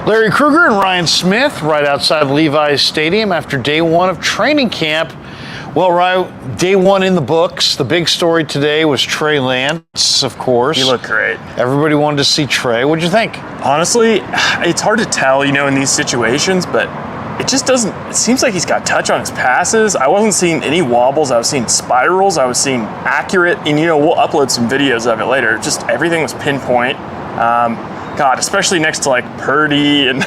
Larry Krueger and Ryan Smith right outside Levi's Stadium after day one of training camp. Well, Ryan, day one in the books. The big story today was Trey Lance, of course. He looked great. Everybody wanted to see Trey. What'd you think? Honestly, it's hard to tell, in these situations, but it just doesn't, it seems like he's got touch on his passes. I wasn't seeing any wobbles. I was seeing spirals. I was seeing accurate, and we'll upload some videos of it later. Just everything was pinpoint. God, especially next to Purdy, and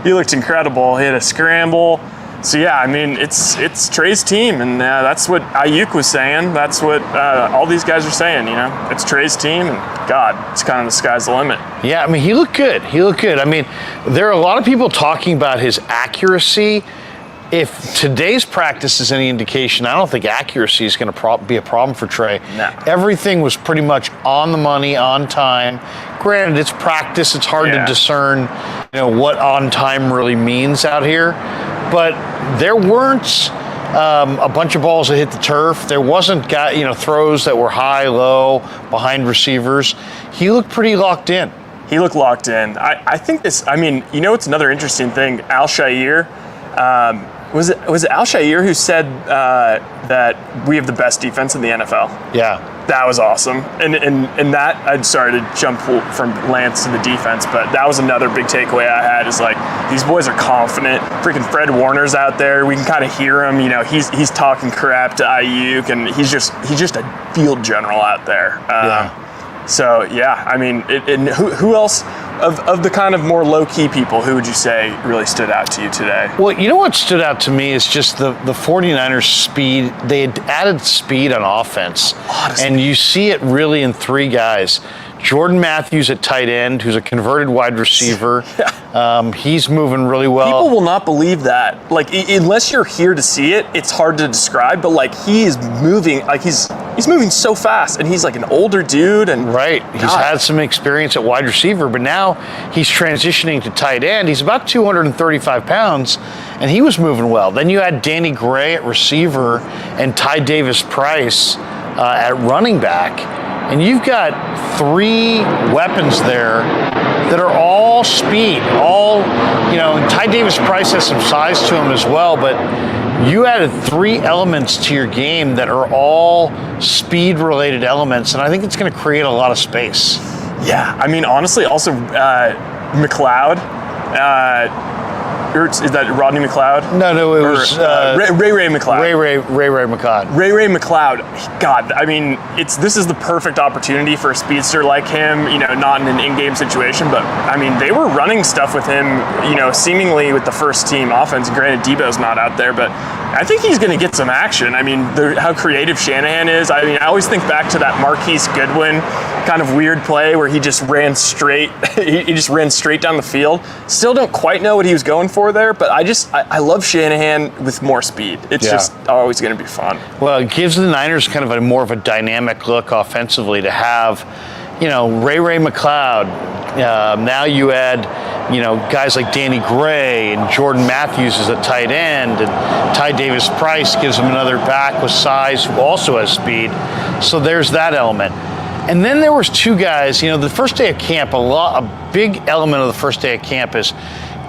he looked incredible. He had a scramble. So yeah, I mean, it's Trey's team, and that's what Aiyuk was saying. That's what all these guys are saying. It's Trey's team, and God, it's kind of the sky's the limit. Yeah, I mean, he looked good. I mean, there are a lot of people talking about his accuracy. If today's practice is any indication, I don't think accuracy is going to be a problem for Trey. No. Everything was pretty much on the money, on time. Granted, it's practice. It's hard to discern, what on time really means out here. But there weren't a bunch of balls that hit the turf. There wasn't throws that were high, low, behind receivers. He looked pretty locked in. He looked locked in. I think this. I mean, it's another interesting thing. Al-Shaair. Was it Al-Shaair who said that we have the best defense in the NFL? Yeah. That was awesome. And that, I'm sorry to jump from Lance to the defense, but that was another big takeaway I had is these boys are confident. Freaking Fred Warner's out there. We can kind of hear him. He's talking crap to Aiyuk, and he's just a field general out there. So, yeah, I mean, and who else of the kind of more low-key people, who would you say really stood out to you today? Well, what stood out to me is just the 49ers' speed. They had added speed on offense. Honestly. And you see it really in three guys. Jordan Matthews at tight end, who's a converted wide receiver. He's moving really well. People will not believe that. Unless you're here to see it, it's hard to describe. But he is moving. He's moving so fast, and he's an older dude. And right, he's had some experience at wide receiver, but now he's transitioning to tight end. He's about 235 pounds, and he was moving well. Then you had Danny Gray at receiver and Ty Davis-Price at running back. And you've got three weapons there that are all speed, Ty Davis-Price has some size to him as well, but you added three elements to your game that are all speed-related elements, and I think it's going to create a lot of space. Yeah, I mean, honestly, also McLeod. Is that Rodney McLeod? No, it was Ray McLeod. Ray McLeod. Ray McLeod. God, I mean, this is the perfect opportunity for a speedster like him. Not in an in-game situation, but I mean, they were running stuff with him. Seemingly with the first team offense. Granted, Deebo's not out there, but I think he's going to get some action. I mean, how creative Shanahan is. I mean, I always think back to that Marquise Goodwin kind of weird play where he just ran straight. he just ran straight down the field. Still don't quite know what he was going for there, but I love Shanahan with more speed. It's just always going to be fun. Well, it gives the Niners kind of a more of a dynamic look offensively to have, Ray McLeod. Now you add, guys like Danny Gray and Jordan Matthews as a tight end, and Ty Davis-Price gives him another back with size who also has speed. So there's that element. And then there was two guys, the first day of camp, a big element of the first day of camp is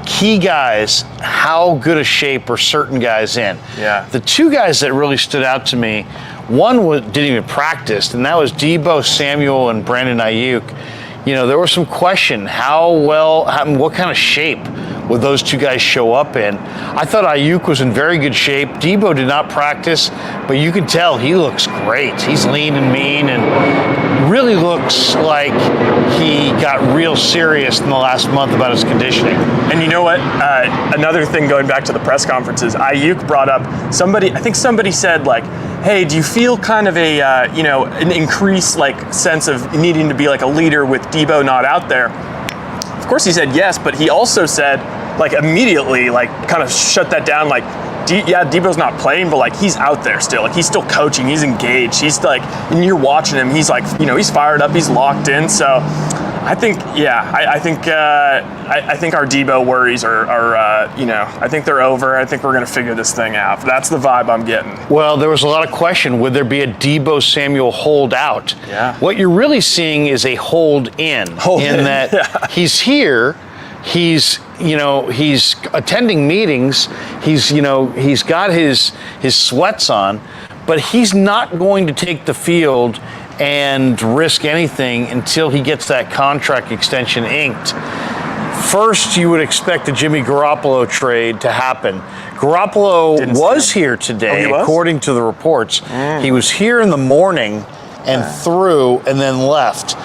key guys, how good a shape are certain guys in. Yeah. The two guys that really stood out to me, one didn't even practice, and that was Deebo Samuel and Brandon Aiyuk. There was some question, what kind of shape would those two guys show up in? I thought Aiyuk was in very good shape. Deebo did not practice, but you can tell he looks great. He's lean and mean and really looks like he got real serious in the last month about his conditioning. And you know what? Another thing going back to the press conferences, Aiyuk brought up I think somebody said hey, do you feel kind of an increased sense of needing to be a leader with Deebo not out there? Of course he said yes, but he also said immediately kind of shut that down Deebo's not playing, but he's out there still. He's still coaching. He's engaged. He's and you're watching him. He's he's fired up. He's locked in. So I think, I think our Deebo worries are I think they're over. I think we're going to figure this thing out. That's the vibe I'm getting. Well, there was a lot of question. Would there be a Deebo Samuel hold out? Yeah. What you're really seeing is a hold in. That he's here. He's he's attending meetings. He's got his sweats on, but he's not going to take the field and risk anything until he gets that contract extension inked. First, you would expect the Jimmy Garoppolo trade to happen. Garoppolo was here today, according to the reports. He was here in the morning and threw and then left.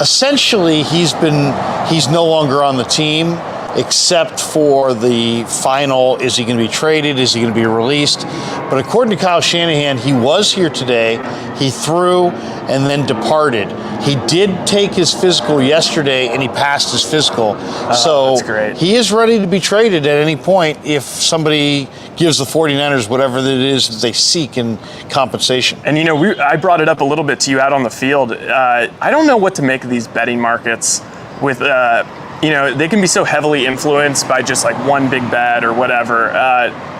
Essentially, he's no longer on the team, except for the final, is he going to be traded? Is he going to be released? But according to Kyle Shanahan, he was here today. He threw and then departed. He did take his physical yesterday, and he passed his physical. So that's great. He is ready to be traded at any point if somebody gives the 49ers whatever it is that they seek in compensation. And I brought it up a little bit to you out on the field. I don't know what to make of these betting markets with they can be so heavily influenced by just like one big bet or whatever.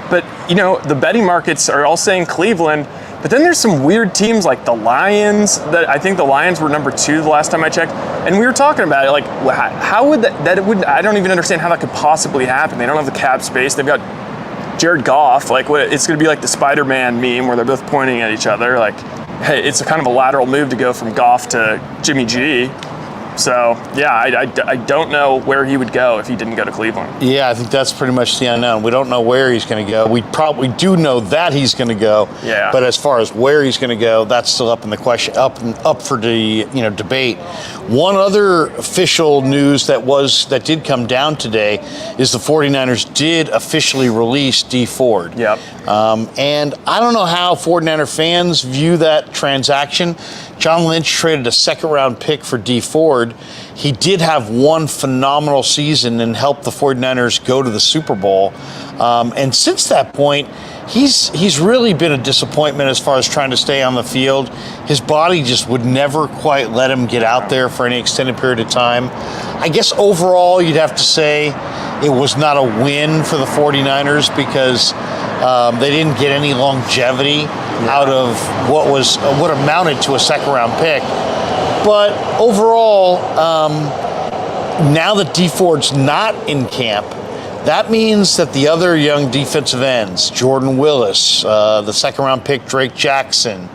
But the betting markets are all saying Cleveland, but then there's some weird teams like the Lions. That I think the Lions were number 2 the last time I checked, and we were talking about it. Like, how would that would? I don't even understand how that could possibly happen. They don't have the cap space. They've got Jared Goff. Like, it's going to be like the Spider-Man meme where they're both pointing at each other. Like, hey, it's a kind of a lateral move to go from Goff to Jimmy G. So, yeah, I don't know where he would go if he didn't go to Cleveland. Yeah, I think that's pretty much the unknown. We don't know where he's going to go. We probably do know that he's going to go. Yeah. But as far as where he's going to go, that's still up in the question, up for the debate. One other official news that did come down today is the 49ers did officially release Dee Ford. Yep. And I don't know how 49er fans view that transaction. John Lynch traded a second-round pick for Dee Ford. He did have one phenomenal season and helped the 49ers go to the Super Bowl. And since that point, he's really been a disappointment as far as trying to stay on the field. His body just would never quite let him get out there for any extended period of time. I guess overall, you'd have to say it was not a win for the 49ers because they didn't get any longevity out of what amounted to a second-round pick. But overall, now that Dee Ford's not in camp, that means that the other young defensive ends, Jordan Willis, the second-round pick Drake Jackson,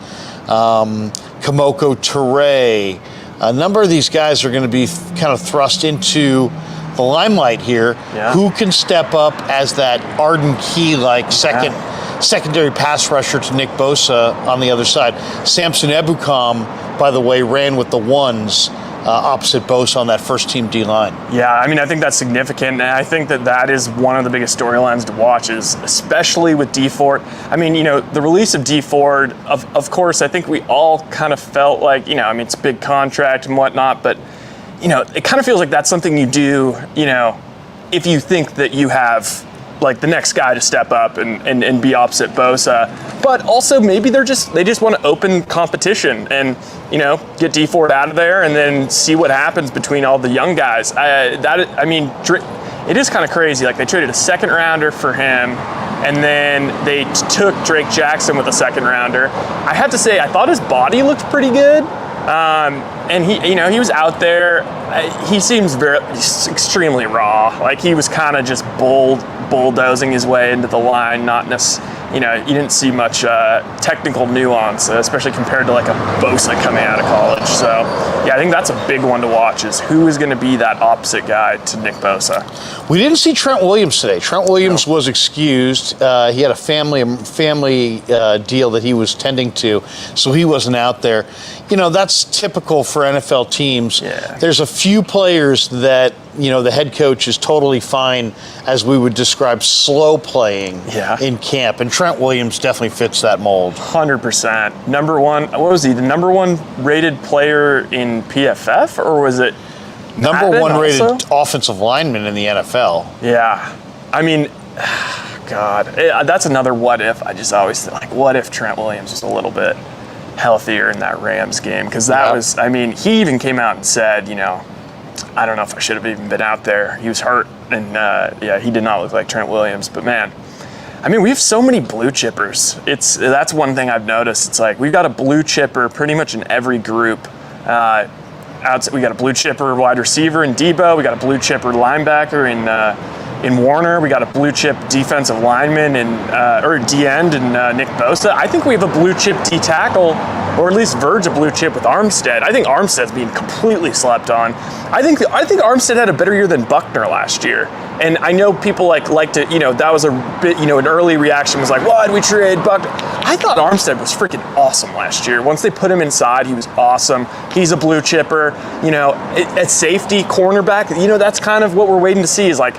Kamoko Toure, a number of these guys are going to be kind of thrust into the limelight here. Yeah. Who can step up as that Arden Key-like secondary pass rusher to Nick Bosa on the other side? Samson Ebukam, by the way, ran with the ones opposite Bosa on that first-team D-line. Yeah, I mean, I think that's significant, and I think that is one of the biggest storylines to watch, is especially with Dee Ford. I mean, the release of Dee Ford, of course, I think we all kind of felt like, it's a big contract and whatnot, but, it kind of feels like that's something you do, if you think that you have like the next guy to step up and be opposite Bosa. But also maybe they just want to open competition and, get Dee Ford out of there and then see what happens between all the young guys. It is kind of crazy. Like, they traded a second rounder for him, and then they took Drake Jackson with a second rounder. I have to say, I thought his body looked pretty good. And he was out there. He seems extremely raw. Like, he was kind of just bulldozing his way into the line, not necessarily. You didn't see much technical nuance, especially compared to like a Bosa coming out of college. So, yeah, I think that's a big one to watch, is who is going to be that opposite guy to Nick Bosa. We didn't see Trent Williams today. Trent Williams was excused. He had a family deal that he was tending to, so he wasn't out there. That's typical for NFL teams. Yeah. There's a few players that, the head coach is totally fine, as we would describe, slow playing in camp. And Trent Williams definitely fits that mold. 100%. Number one, what was he? The number one rated player in PFF, or was it number one rated offensive lineman in the NFL? Yeah. I mean, God, that's another what if. I just always think, like, what if Trent Williams was a little bit healthier in that Rams game? Because that was, he even came out and said, I don't know if I should have even been out there. He was hurt, and he did not look like Trent Williams. But man, we have so many blue chippers. That's one thing I've noticed. It's like we've got a blue chipper pretty much in every group. We got a blue chipper wide receiver in Deebo. We got a blue chipper linebacker in Warner. We got a blue chip defensive lineman or D end and Nick Bosa. I think we have a blue chip D tackle, or at least verge of blue chip with Armstead. I think Armstead's being completely slept on. I think Armstead had a better year than Buckner last year. And I know people like to, that was a bit, an early reaction was like, why'd we trade Buckner? I thought Armstead was freaking awesome last year. Once they put him inside, he was awesome. He's a blue chipper. At safety, cornerback, that's kind of what we're waiting to see is like,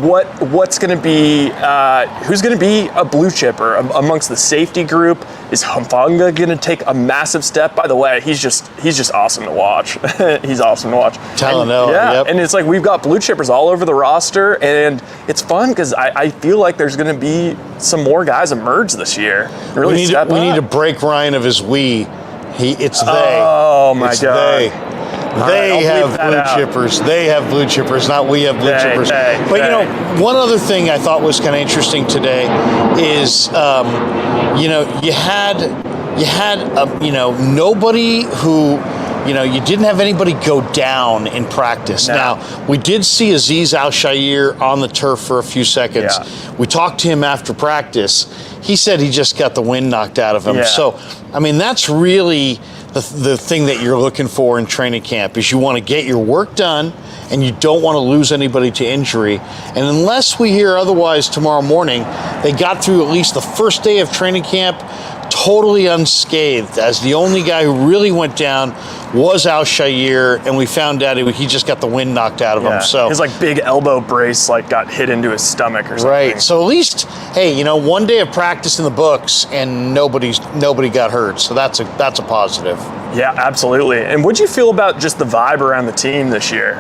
what's going to be, who's going to be a blue chipper amongst the safety group? Is Humfanga going to take a massive step? By the way, he's just awesome to watch. He's awesome to watch. Talanoa, yeah, yep. And it's like we've got blue chippers all over the roster, and it's fun because I feel like there's going to be some more guys emerge this year. Really we need to break Ryan of his we. It's they. Oh my God. They have blue chippers. They have blue chippers, not we have blue chippers. But one other thing I thought was kind of interesting today is, you had nobody who, you didn't have anybody go down in practice. No. Now, we did see Azeez Al-Shaair on the turf for a few seconds. Yeah. We talked to him after practice. He said he just got the wind knocked out of him. Yeah. So, that's really the thing that you're looking for in training camp is you want to get your work done and you don't want to lose anybody to injury. And unless we hear otherwise tomorrow morning, they got through at least the first day of training camp totally unscathed, as the only guy who really went down was Al-Shaair, and we found out he just got the wind knocked out of him. So his big elbow brace got hit into his stomach or something. Right. So at least, hey, one day of practice in the books and nobody got hurt. So that's a positive. Yeah, absolutely. And what'd you feel about just the vibe around the team this year?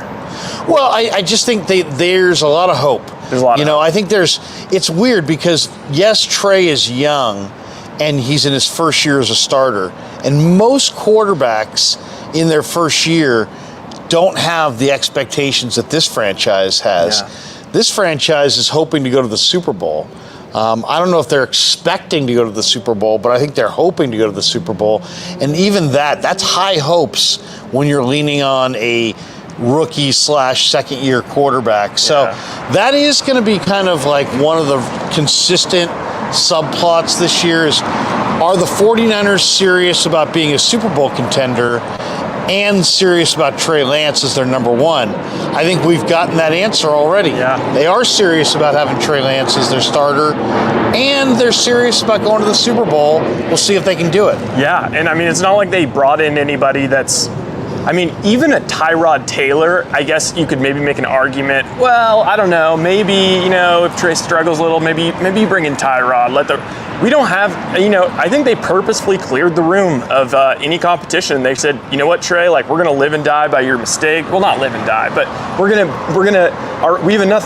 Well, I just think there's a lot of hope. There's a lot of hope. I think it's weird because yes, Trey is young and he's in his first year as a starter. And most quarterbacks in their first year don't have the expectations that this franchise has. Yeah. This franchise is hoping to go to the Super Bowl. I don't know if they're expecting to go to the Super Bowl, but I think they're hoping to go to the Super Bowl. And even that's high hopes when you're leaning on a rookie / second year quarterback. So that is going to be kind of like one of the consistent subplots this year is, are the 49ers serious about being a Super Bowl contender and serious about Trey Lance as their number one? I think we've gotten that answer already. Yeah. They are serious about having Trey Lance as their starter, and they're serious about going to the Super Bowl. We'll see if they can do it. Yeah, and it's not like they brought in anybody that's, even a Tyrod Taylor, I guess you could maybe make an argument, well, I don't know, maybe, if Trey struggles a little, maybe you bring in Tyrod, we don't have, I think they purposefully cleared the room of any competition. They said, you know what, Trey, we're going to live and die by your mistake. Well, not live and die, but we have enough,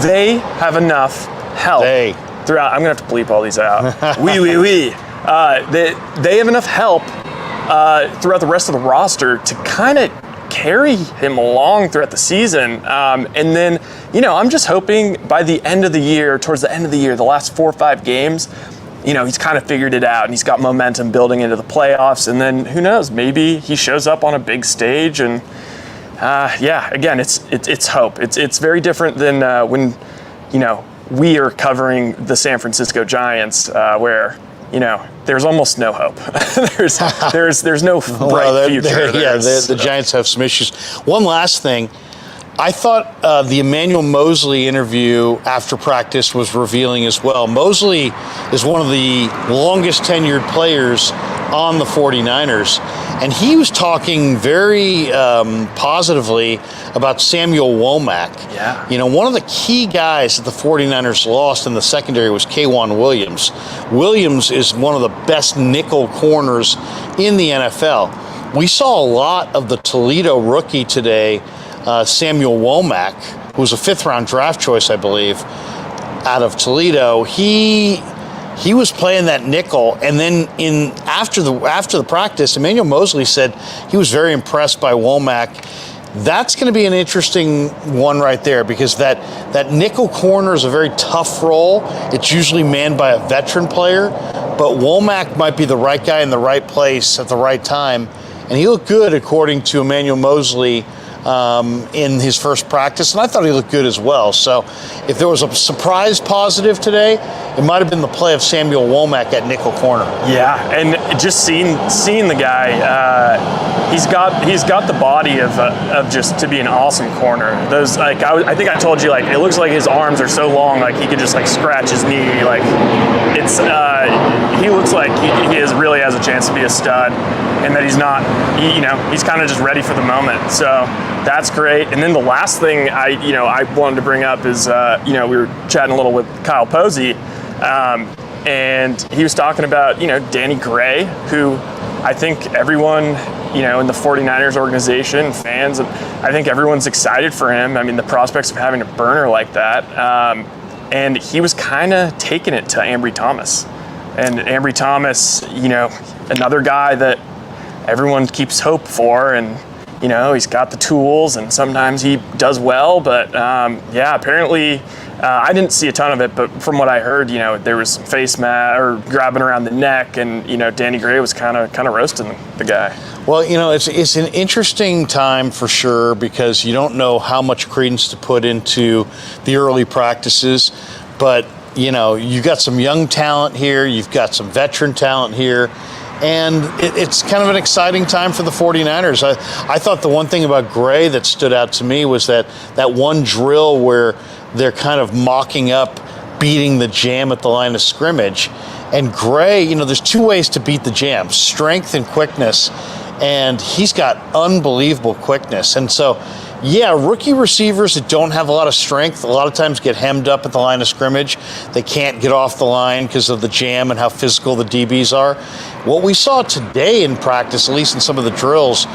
they have enough help throughout. I'm going to have to bleep all these out. We. They have enough help throughout the rest of the roster to kind of carry him along throughout the season. And then, I'm just hoping by the end of the year, towards the end of the year, the last 4 or 5 games, he's kind of figured it out and he's got momentum building into the playoffs. And then who knows, maybe he shows up on a big stage and again, it's hope. It's very different than when, we are covering the San Francisco Giants, where there's almost no hope. there's no bright future. The Giants have some issues. One last thing. I thought the Emmanuel Moseley interview after practice was revealing as well. Moseley is one of the longest tenured players on the 49ers, and he was talking very positively about Samuel Womack. Yeah. One of the key guys that the 49ers lost in the secondary was K'Wan Williams. Williams is one of the best nickel corners in the NFL. We saw a lot of the Toledo rookie today, Samuel Womack, who was a 5th-round draft choice, I believe, out of Toledo. He was playing that nickel, and then after the practice, Emmanuel Moseley said he was very impressed by Womack. That's going to be an interesting one right there because that nickel corner is a very tough role. It's usually manned by a veteran player, but Womack might be the right guy in the right place at the right time, and he looked good according to Emmanuel Moseley in his first practice, and I thought he looked good as well. So if there was a surprise positive today, it might have been the play of Samuel Womack at nickel corner. Yeah, and just seeing the guy, he's got the body of just to be an awesome corner. Those, like, I think I told you, like, it looks like his arms are so long, like he could just like scratch his knee. Like, it's he looks like he really has a chance to be a stud, and that he's not, he's kind of just ready for the moment. So that's great. And then the last thing I wanted to bring up is, we were chatting a little with Kyle Posey, and he was talking about, Danny Gray, who I think everyone, in the 49ers organization, fans, and I think everyone's excited for him. I mean, the prospects of having a burner like that. And he was kind of taking it to Ambry Thomas. And Ambry Thomas, another guy that everyone keeps hope for, and he's got the tools, and sometimes he does well, but apparently I didn't see a ton of it, but from what I heard, there was some face mat or grabbing around the neck, and Danny Gray was kind of roasting the guy. Well, it's an interesting time for sure, because you don't know how much credence to put into the early practices, but you've got some young talent here, you've got some veteran talent here, and it's kind of an exciting time for the 49ers. I thought the one thing about Gray that stood out to me was that one drill where they're kind of mocking up beating the jam at the line of scrimmage. And Gray, there's two ways to beat the jam: strength and quickness. And he's got unbelievable quickness. And so, rookie receivers that don't have a lot of strength a lot of times get hemmed up at the line of scrimmage. They can't get off the line because of the jam and how physical the DBs are. What we saw today in practice, at least in some of the drills,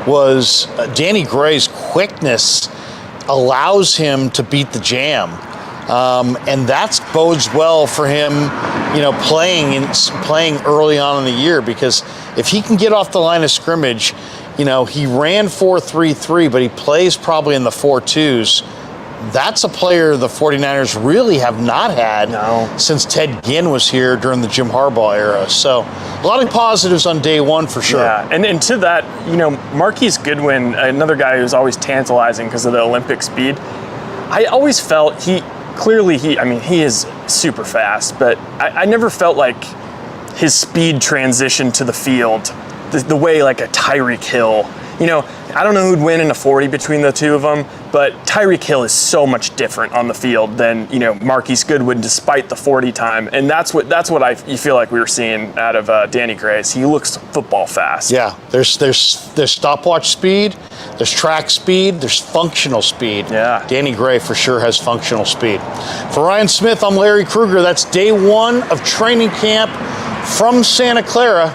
was Danny Gray's quickness allows him to beat the jam. And that bodes well for him, playing early on in the year, because if he can get off the line of scrimmage, he ran 4.33, but he plays probably in the 4.2s. That's a player the 49ers really have not had since Ted Ginn was here during the Jim Harbaugh era. So a lot of positives on day one for sure. Yeah, and to that, Marquise Goodwin, another guy who's always tantalizing because of the Olympic speed. I always felt he is super fast, but I never felt like his speed transition to the field the way like a Tyreek Hill. I don't know who'd win in a 40 between the two of them, but Tyreek Hill is so much different on the field than Marquise Goodwin, despite the 40 time, and that's what you feel like we were seeing out of Danny Gray. He looks football fast. Yeah, there's stopwatch speed, there's track speed, there's functional speed. Yeah, Danny Gray for sure has functional speed. For Ryan Smith, I'm Larry Krueger. That's day one of training camp from Santa Clara.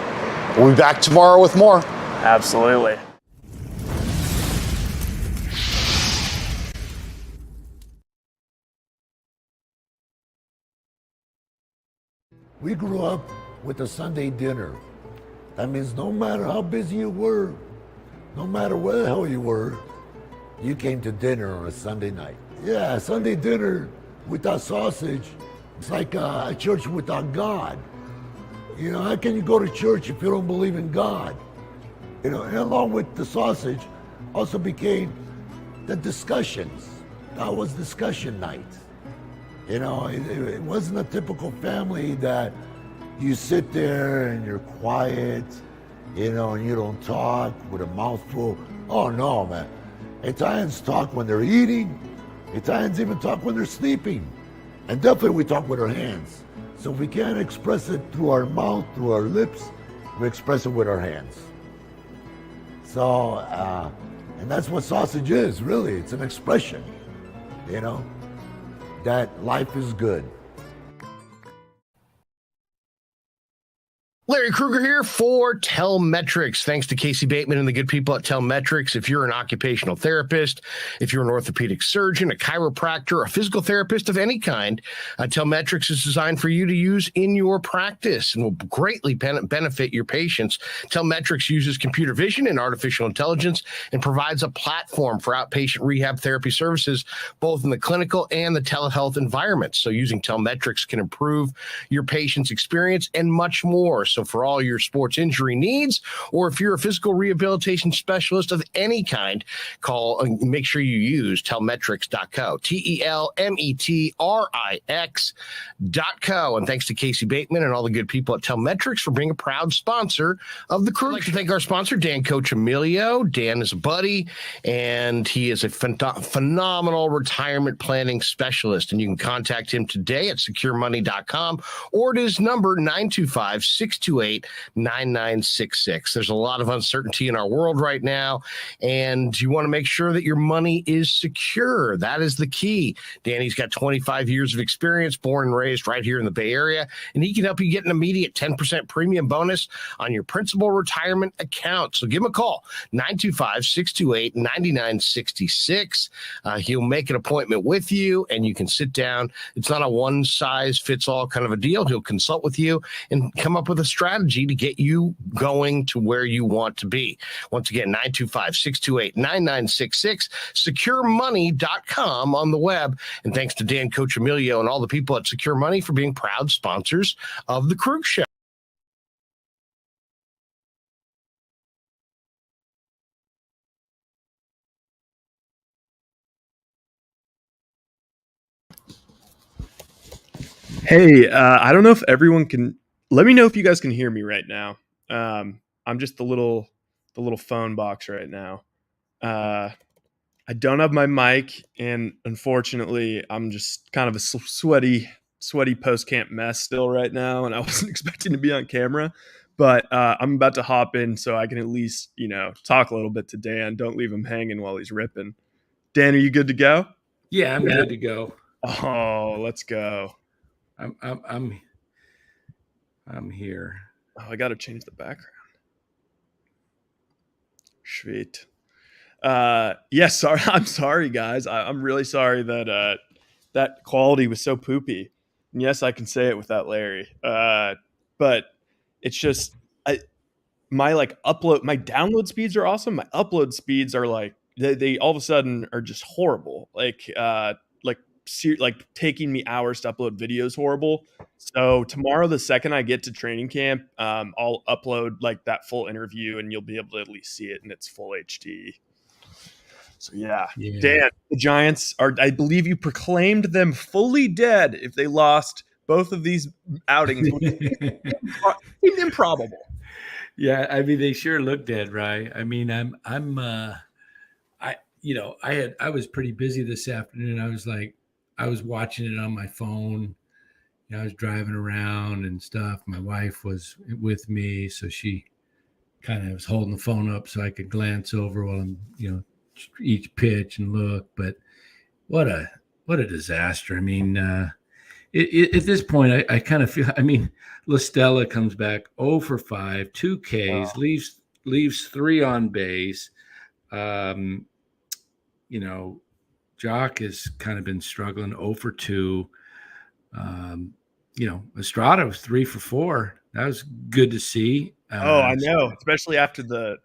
We'll be back tomorrow with more. Absolutely. We grew up with a Sunday dinner. That means no matter how busy you were, no matter where the hell you were, you came to dinner on a Sunday night. Yeah, Sunday dinner without sausage, it's like a church without God. How can you go to church if you don't believe in God? And along with the sausage also became the discussions. That was discussion night. It wasn't a typical family that you sit there and you're quiet, and you don't talk with a mouthful. Oh no, man. Italians talk when they're eating. Italians even talk when they're sleeping. And definitely we talk with our hands. So if we can't express it through our mouth, through our lips, we express it with our hands. So, and that's what sausage is, really. It's an expression, that life is good. Larry Krueger here for Telmetrics. Thanks to Casey Bateman and the good people at Telmetrics. If you're an occupational therapist, if you're an orthopedic surgeon, a chiropractor, a physical therapist of any kind, Telmetrics is designed for you to use in your practice and will greatly benefit your patients. Telmetrics uses computer vision and artificial intelligence and provides a platform for outpatient rehab therapy services, both in the clinical and the telehealth environments. So using Telmetrics can improve your patient's experience and much more. So for all your sports injury needs, or if you're a physical rehabilitation specialist of any kind, call and make sure you use telmetrics.co, TELMETRIX.co. And thanks to Casey Bateman and all the good people at Telmetrics for being a proud sponsor of the crew. I'd like to thank our sponsor, Dan Coach Emilio. Dan is a buddy, and he is a phenomenal retirement planning specialist. And you can contact him today at securemoney.com or at his number 925-628-9966. There's a lot of uncertainty in our world right now, and you want to make sure that your money is secure. That is the key. Danny's got 25 years of experience, born and raised right here in the Bay Area, and he can help you get an immediate 10% premium bonus on your principal retirement account. So give him a call, 925-628-9966. He'll make an appointment with you, and you can sit down. It's not a one-size-fits-all kind of a deal. He'll consult with you and come up with a strategy to get you going to where you want to be. Once again, 925-628-9966, securemoney.com on the web. And thanks to Dan Coach Emilio and all the people at Secure Money for being proud sponsors of the Krug Show. Hey, I don't know if everyone can. Let me know if you guys can hear me right now. I'm just the little phone box right now. I don't have my mic, and unfortunately, I'm just kind of a sweaty post-camp mess still right now, and I wasn't expecting to be on camera. But I'm about to hop in so I can at least, talk a little bit to Dan. Don't leave him hanging while he's ripping. Dan, are you good to go? Yeah, I'm good to go. Oh, let's go. I'm here. Oh, I got to change the background. Sweet. Yes, sorry. I'm sorry, guys. I'm really sorry that that quality was so poopy. And yes, I can say it without Larry. But it's just my download speeds are awesome. My upload speeds are like they all of a sudden are just horrible. Like taking me hours to upload videos horrible. So tomorrow, the second I get to training camp, I'll upload like that full interview, and you'll be able to at least see it in its full HD. So yeah. Dan, the Giants I believe you proclaimed them fully dead if they lost both of these outings. Seemed improbable. Yeah, I mean, they sure look dead, right? I mean, I was pretty busy this afternoon. I was watching it on my phone. I was driving around and stuff. My wife was with me, so she kind of was holding the phone up so I could glance over while I'm, each pitch and look. But what a disaster. I mean, at this point, I kind of feel. I mean, LaStella comes back 0 for 5, 2 Ks, leaves 3 on base. Jock has kind of been struggling 0 for 2. Estrada was 3 for 4. That was good to see. I know, especially after the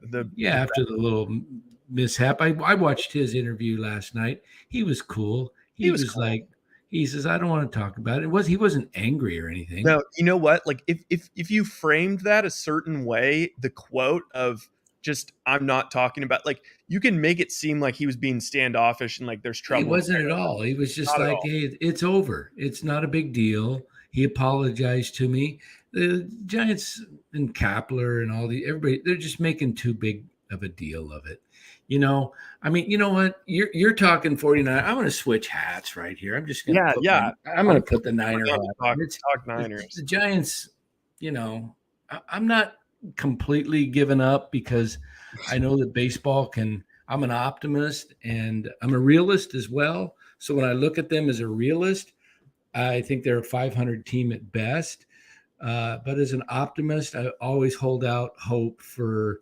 after the little mishap. I watched his interview last night. He was cool. He was cool. Like, he says, I don't want to talk about it. He wasn't angry or anything. No, you know what? Like if you framed that a certain way, the quote of just I'm not talking about, like, you can make it seem like he was being standoffish and like there's trouble. He wasn't at all. He was just like, hey, it's over. It's not a big deal. He apologized to me. The Giants and Kapler and everybody, they're just making too big of a deal of it. I mean, you know what? You're talking 49. I'm going to switch hats right here. I'm just going to I'm going to put the Niner hat on. Talk Niners. The Giants, I'm not completely given up because I know that baseball I'm an optimist and I'm a realist as well. So when I look at them as a realist, I think they're a 500 team at best. But as an optimist, I always hold out hope for,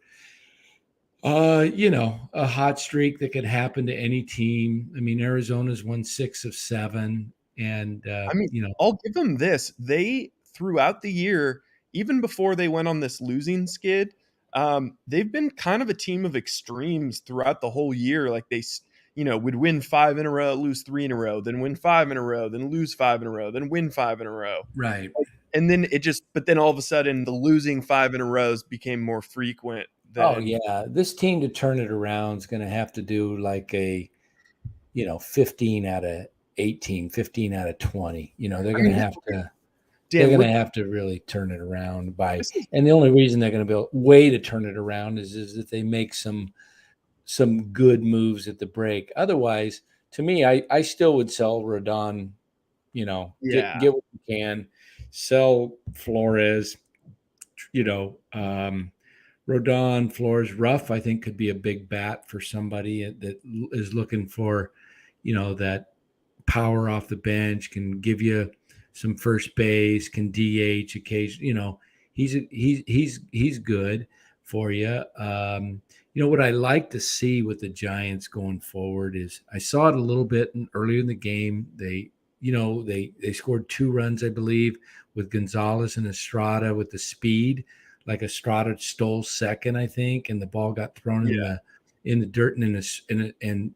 a hot streak that could happen to any team. I mean, Arizona's won 6 of 7. And, I'll give them this. They, throughout the year, even before they went on this losing skid, they've been kind of a team of extremes throughout the whole year. Like they, would win 5 in a row, lose 3 in a row, then win 5 in a row, then lose 5 in a row, then win 5 in a row. Right. And then but then all of a sudden the losing 5 in a row became more frequent than. Oh yeah, this team to turn it around is going to have to do like a 15 out of 18, 15 out of 20. They're going to have to. They're going to have to really turn it around and the only reason they're going to be a way to turn it around is if they make some good moves at the break. Otherwise, to me, I still would sell Rodon. Get what you can, sell Flores. Rodon, Flores, Ruff, I think could be a big bat for somebody that is looking for, that power off the bench, can give you some first base, can DH occasion. He's good for you. What I like to see with the Giants going forward is I saw it a little bit earlier in the game. They scored 2 runs, I believe, with Gonzalez and Estrada with the speed. Like Estrada stole second, I think, and the ball got thrown in the dirt, and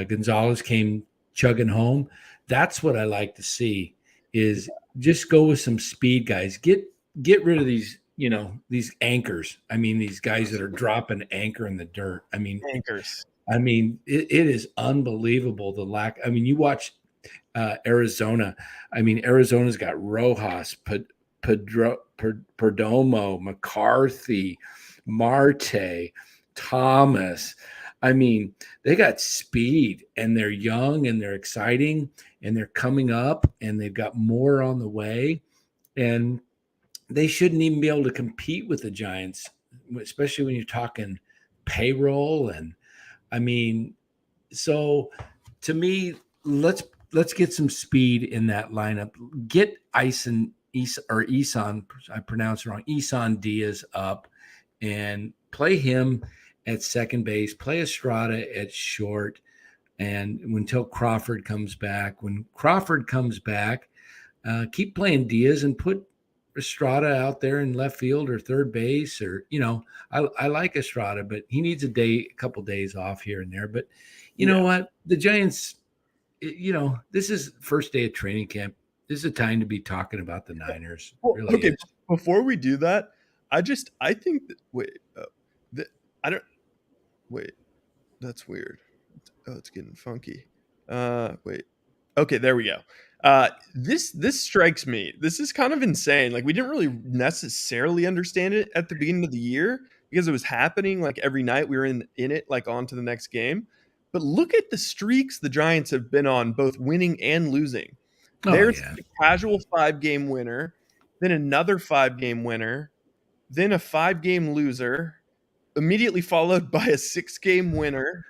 Gonzalez came chugging home. That's what I like to see. Is just go with some speed guys. Get rid of these, these anchors. I mean, these guys that are dropping anchor in the dirt. I mean, anchors. I mean, it is unbelievable the lack. I mean, you watch Arizona. I mean, Arizona's got Rojas, Perdomo, McCarthy, Marte, Thomas. I mean, they got speed, and they're young, and they're exciting, and they're coming up, and they've got more on the way, and they shouldn't even be able to compete with the Giants, especially when you're talking payroll. And I mean, so to me, let's get some speed in that lineup. Get Isan, I pronounced it wrong, Isan Diaz up, and play him at second base, play Estrada at short, and until Crawford comes back. When Crawford comes back, keep playing Diaz and put Estrada out there in left field or third base, or I like Estrada, but he needs a couple days off here and there. But you know what, the Giants, this is first day of training camp. This is a time to be talking about the Niners. Really okay, is. Before we do that, I think that's weird. Oh, it's getting funky. Okay, there we go. This strikes me. This is kind of insane. Like, we didn't really necessarily understand it at the beginning of the year because it was happening like every night. We were in it, like on to the next game. But look at the streaks the Giants have been on, both winning and losing. There's a casual 5-game winner, then another 5-game winner, then a 5-game loser, immediately followed by a 6-game winner,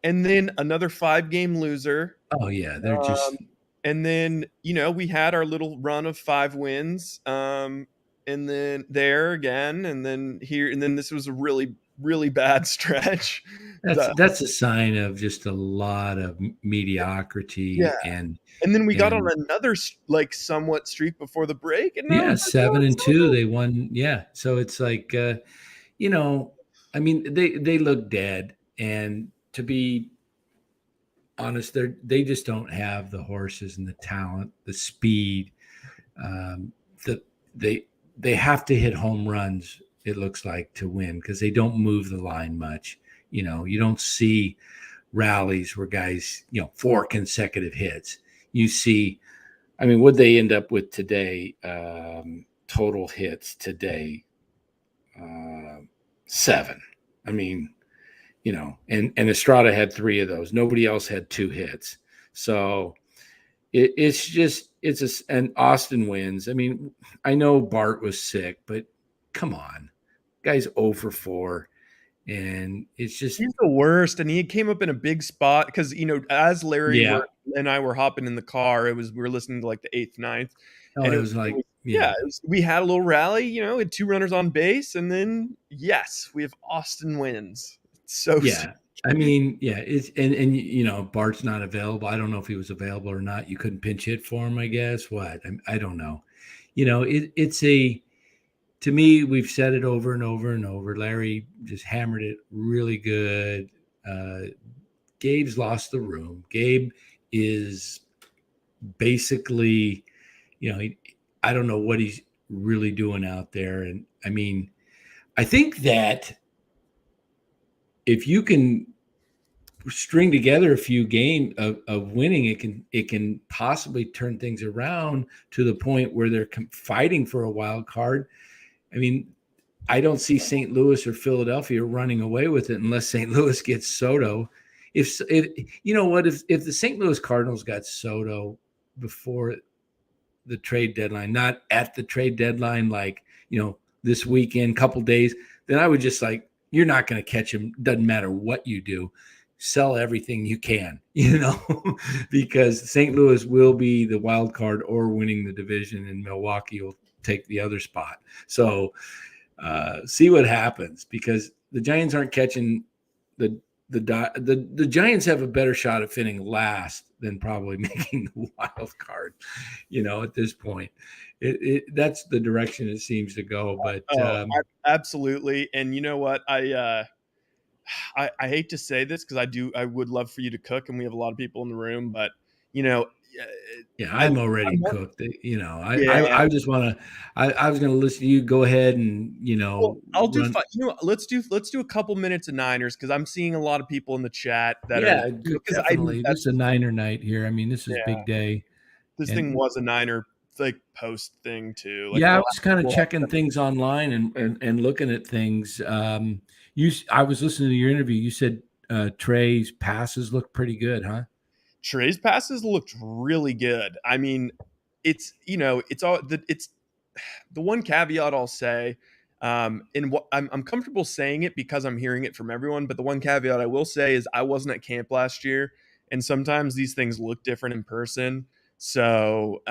and then another 5-game loser. Oh yeah, they're just. And then we had our little run of 5 wins, and then there again, and then here, and then this was a really, really bad stretch. That's a sign of just a lot of mediocrity. Yeah. And then we got on another like somewhat streak before the break, and 7-2 they won. Yeah, so it's like I mean, they look dead, and to be honest, they just don't have the horses and the talent, the speed. They have to hit home runs, it looks like, to win, because they don't move the line much. You don't see rallies where guys, 4 consecutive hits. You see, I mean, what they end up with today, total hits today, 7. I mean, and Estrada had 3 of those. Nobody else had 2 hits. So and Austin wins. I mean, I know Bart was sick, but come on, guy's 0 for 4. And it's just, he's the worst. And he came up in a big spot because, as Larry and I were hopping in the car, we were listening to like the 8th, 9th. And it was like, we had a little rally, had 2 runners on base. And then, yes, we have Austin wins. So I mean, it's and Bart's not available. I don't know if he was available or not. You couldn't pinch hit for him, I guess. What? I don't know. To me, we've said it over and over and over. Larry just hammered it really good. Gabe's lost the room. Gabe is basically, I don't know what he's really doing out there. And I mean, I think that if you can string together a few games of winning, it can possibly turn things around to the point where they're fighting for a wild card. I mean, I don't see St. Louis or Philadelphia running away with it unless St. Louis gets Soto. If you know what, if the St. Louis Cardinals got Soto before the trade deadline, not at the trade deadline, like, you know, this weekend, couple days, then I would just like, you're not going to catch him. Doesn't matter what you do. Sell everything you can, you know, because St. Louis will be the wild card or winning the division, and Milwaukee will take the other spot. So see what happens, because the Giants aren't catching the Giants have a better shot at finishing last than probably making the wild card, you know, at this point. That's the direction it seems to go. But absolutely. And you know what? I hate to say this because I would love for you to cook, and we have a lot of people in the room, but you know, yeah, I'm already cooked. You know, Yeah. I just want to. I was going to listen to you. Go ahead and, you know, Well, I'll do. You know, let's do a couple minutes of Niners, because I'm seeing a lot of people in the chat that are. Definitely. This is a Niner night here. I mean, this is big day. This thing was a Niner like post thing too. Like, I was kind of checking things online and looking at things. I was listening to your interview. You said Trey's passes look pretty good, huh? Trey's passes looked really good. I mean, it's, you know, it's the one caveat I'll say, and what I'm comfortable saying it because I'm hearing it from everyone. But the one caveat I will say is I wasn't at camp last year, and sometimes these things look different in person. So,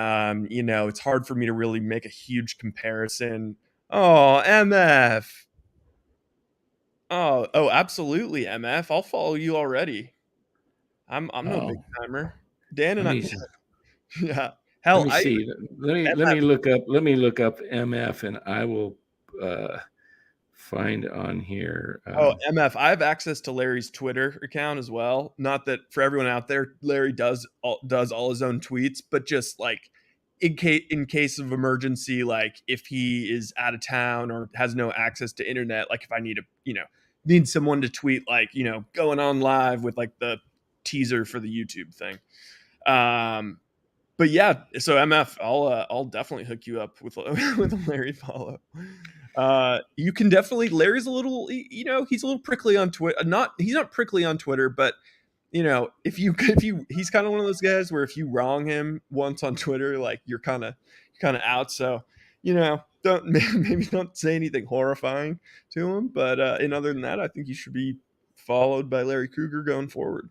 you know, it's hard for me to really make a huge comparison. Oh, MF. Oh, absolutely, MF. I'll follow you already. I'm no big timer. Dan and I. Yeah. Hell, let me see. Let me look up MF, and I will find on here. MF. I have access to Larry's Twitter account as well. Not that for everyone out there, Larry does all his own tweets, but just like in case of emergency, like if he is out of town or has no access to internet, like if I need someone to tweet, like, you know, going on live with like the teaser for the YouTube thing. But yeah, so MF, I'll definitely hook you up with a Larry follow. You can definitely. Larry's a little, you know, he's a little prickly on Twitter. He's not prickly on Twitter, but you know, if you he's kind of one of those guys where if you wrong him once on Twitter, like you're kind of out. So, you know, maybe don't say anything horrifying to him. But and other than that, I think you should be followed by Larry Krueger going forward.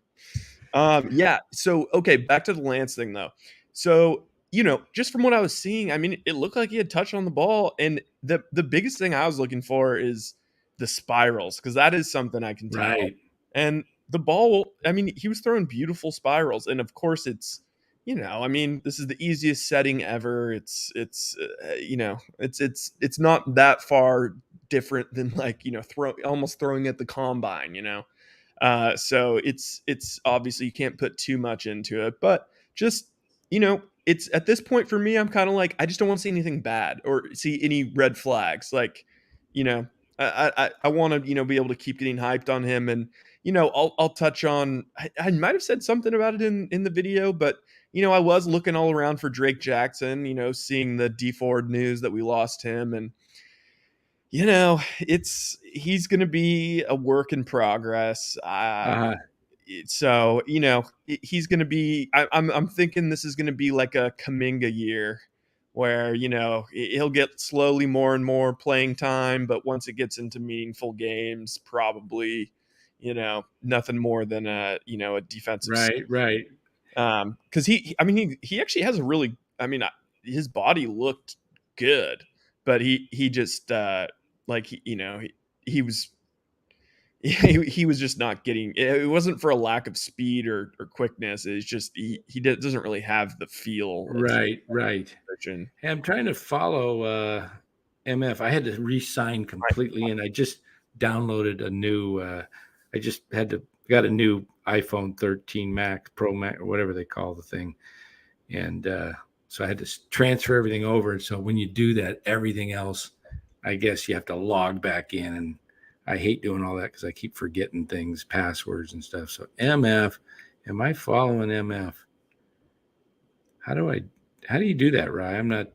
Yeah. So, okay, back to the Lance thing though. So, you know, just from what I was seeing, I mean, it looked like he had touch on the ball, and the biggest thing I was looking for is the spirals, because that is something I can tell. Right. And the ball, I mean, he was throwing beautiful spirals, and of course, it's, you know, I mean, this is the easiest setting ever. It's you know, it's not that far different than like, you know, almost throwing at the combine, you know. So it's obviously you can't put too much into it, but just, you know, it's at this point for me, I'm kind of like, I just don't want to see anything bad or see any red flags. Like, you know, I want to, you know, be able to keep getting hyped on him. And, you know, I'll touch on, I might've said something about it in the video, but, you know, I was looking all around for Drake Jackson, you know, seeing the D Ford news that we lost him, and, you know, he's going to be a work in progress. So, you know, he's going to be, I'm thinking this is going to be like a Kuminga year where, you know, he'll get slowly more and more playing time, but once it gets into meaningful games, probably, you know, nothing more than a defensive. Right. Cause he actually has a really, I mean, his body looked good, but he just, he was just not getting it. Wasn't for a lack of speed or quickness. It's just he doesn't really have the feel. Right. Hey, I'm trying to follow MF. I had to re-sign completely, and I just downloaded a new. I just got a new iPhone 13 Max Pro Max or whatever they call the thing, and So I had to transfer everything over. So when you do that, everything else, I guess you have to log back in. And I hate doing all that because I keep forgetting things, passwords and stuff. So MF, am I following MF? How do you do that, Rye? I'm not.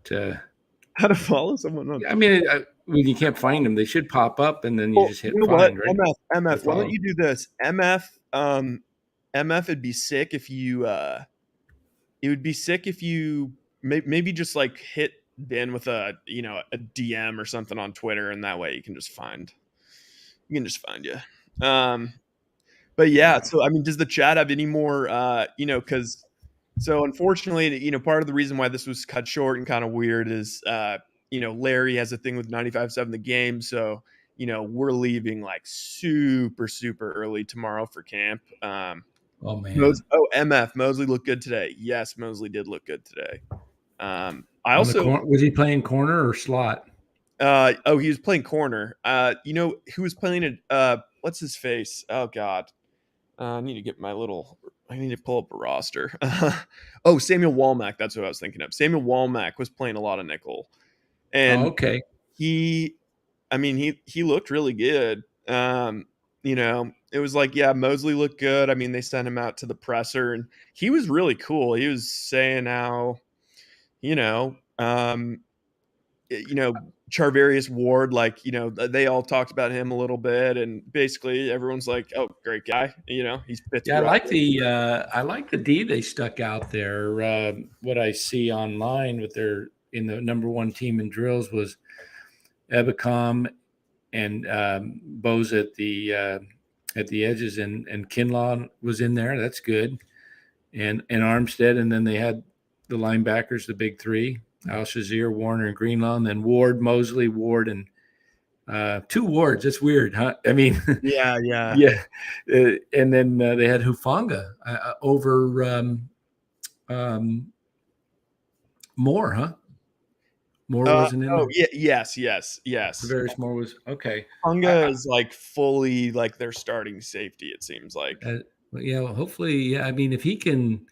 How to follow someone on? I mean, when you can't find them, they should pop up, and then you just hit you know find. what? Right? MF. Why don't you do this? MF. It'd be sick if you. It would be sick if you maybe just like hit Ben with a DM or something on Twitter, and that way you can just find you. But yeah, so I mean, does the chat have any more? Because so unfortunately, part of the reason why this was cut short and kind of weird is Larry has a thing with 95.7 The Game, so we're leaving like super early tomorrow for camp. Oh man. MF Mosley looked good today. Yes, Mosley did look good today. I also was he playing corner or slot? he was playing corner. Who was playing it? What's his face? Oh God, I need to pull up a roster. Samuel Womack. That's what I was thinking of. Samuel Womack was playing a lot of nickel, and okay. He looked really good. It was like, yeah, Mosley looked good. I mean, they sent him out to the presser, and he was really cool. He was saying how, Charvarius Ward, they all talked about him a little bit, and basically everyone's like, "Oh, great guy." He's Pittsburgh. Yeah, I like the D they stuck out there. What I see online with in the number one team in drills was Ebicom and Bose at the edges, and Kenlaw was in there. That's good, and Armstead, and then they had the linebackers, the big three: Al-Shaair, Warner, and Greenlaw, and then Ward, Mosley, Ward, and two Wards. That's weird, huh? I mean, yeah. And then they had Hufanga over Moore, huh? Moore wasn't in there? Yes. Tavares Moore was okay. Hufanga is like fully like their starting safety, it seems like. Hopefully, I mean, if he can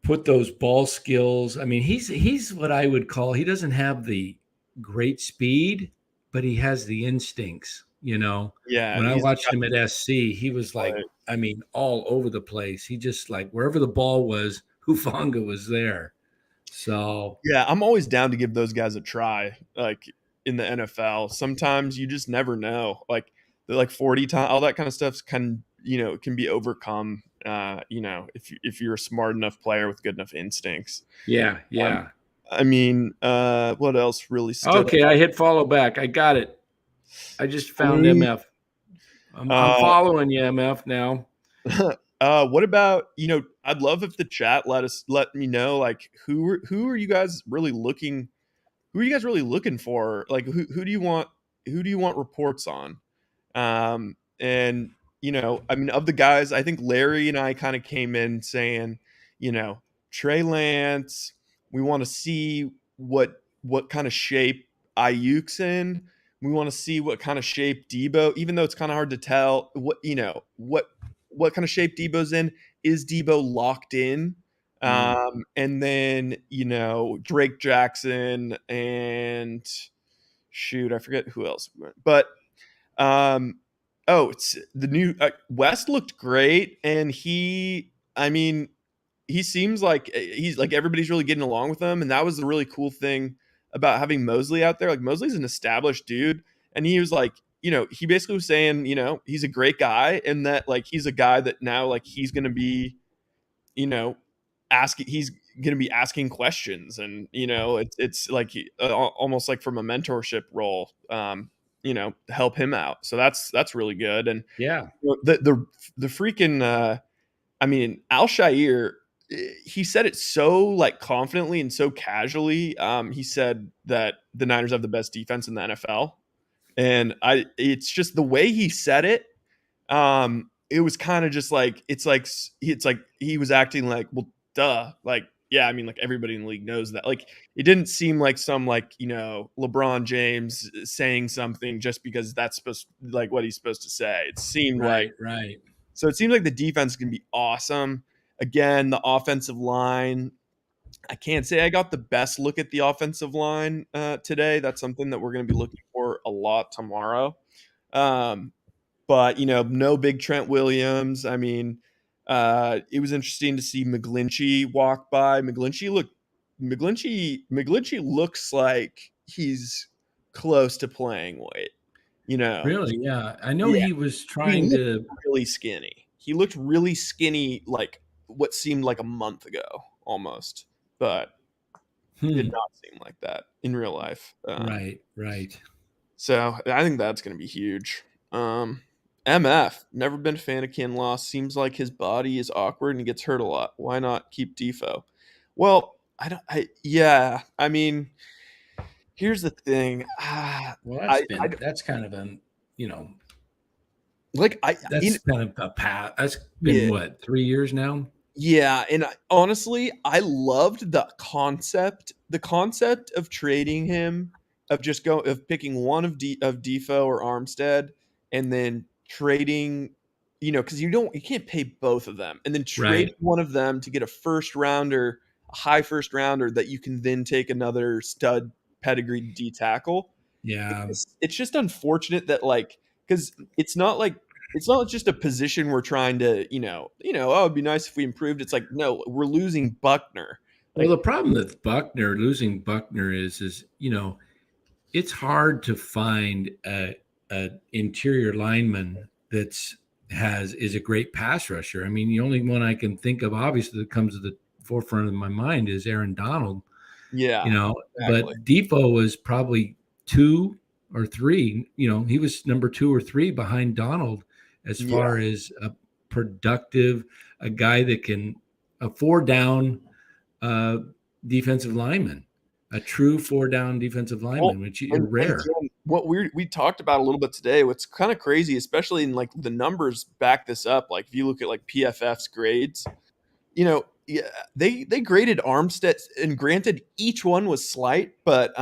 put those ball skills, I mean, he's what I would call, he doesn't have the great speed, but he has the instincts, Yeah. When I watched him at SC, he was like, I mean, all over the place. He just like wherever the ball was, Hufanga was there. So yeah, I'm always down to give those guys a try. Like in the NFL, sometimes you just never know. Like they're like 40 times, all that kind of stuff can be overcome. If you're a smart enough player with good enough instincts. Yeah. I mean, what else really stood Okay, out? I hit follow back. I got it. I just found MF. I'm following you, MF, now. What about, I'd love if the chat let me know, like, who are you guys really looking for? Like, who do you want reports on? And, I mean, of the guys, I think Larry and I kind of came in saying, Trey Lance, we want to see what kind of shape Aiyuk's in. We want to see what kind of shape Deebo, even though it's kind of hard to tell what kind of shape Deebo's in. Is Deebo locked in? And then, Drake Jackson and shoot, I forget who else. But it's the new West looked great, and he seems like he's like everybody's really getting along with him, and that was the really cool thing about having Mosley out there. Like Mosley's an established dude, and he was like, he basically was saying, he's a great guy, and that like he's a guy that now like he's going to be, he's going to be asking questions, and it's like almost like from a mentorship role, help him out. So that's really good. And yeah, the freaking Al-Shaair, he said it so like confidently and so casually. He said that the Niners have the best defense in the NFL, and it's just the way he said it. It was kind of just like it's like he was acting like, well, duh, like yeah, I mean, like everybody in the league knows that. Like it didn't seem like some like LeBron James saying something just because that's supposed like what he's supposed to say. It seemed right. So it seems like the defense can be awesome. Again, the offensive line, I can't say I got the best look at the offensive line today. That's something that we're going to be looking for a lot tomorrow. Um, but no big Trent Williams. I mean, it was interesting to see McGlinchey walk by. McGlinchey looks like he's close to playing weight. Really? Yeah. I know Yeah, he was he trying looked to. really skinny. He looked really skinny, like what seemed like a month ago, almost, but did Hmm. not seem like that in real life. Right. Right. So I think that's going to be huge. MF, never been a fan of Kinlaw. Seems like his body is awkward and he gets hurt a lot. Why not keep Defo? Well, I don't. Yeah. I mean, here's the thing. Well, I that's kind of a, you know, like I that's kind of a path. That's been yeah. what, 3 years now? Yeah, and honestly, I loved the concept of trading him, of picking one of Defo or Armstead, and then trading, because you can't pay both of them, and then trading Right. one of them to get a first rounder, a high first rounder that you can then take another stud pedigree D tackle. Yeah. It's just unfortunate that because it's not just a position we're trying to, oh, it'd be nice if we improved. It's like, no, we're losing Buckner. Well, Like, the problem with losing Buckner is, it's hard to find a interior lineman is a great pass rusher. I mean, the only one I can think of, obviously, that comes to the forefront of my mind is Aaron Donald. yeah, exactly. But Depot was probably 2 or 3. He was number 2 or 3 behind Donald as Yeah. far as a guy that can a 4-down defensive lineman, a true 4-down defensive lineman, which is And rare. again, what we talked about a little bit today, what's kind of crazy, especially in like the numbers back this up. Like if you look at like PFF's grades, yeah, they graded Armstead, and granted, each one was slight, but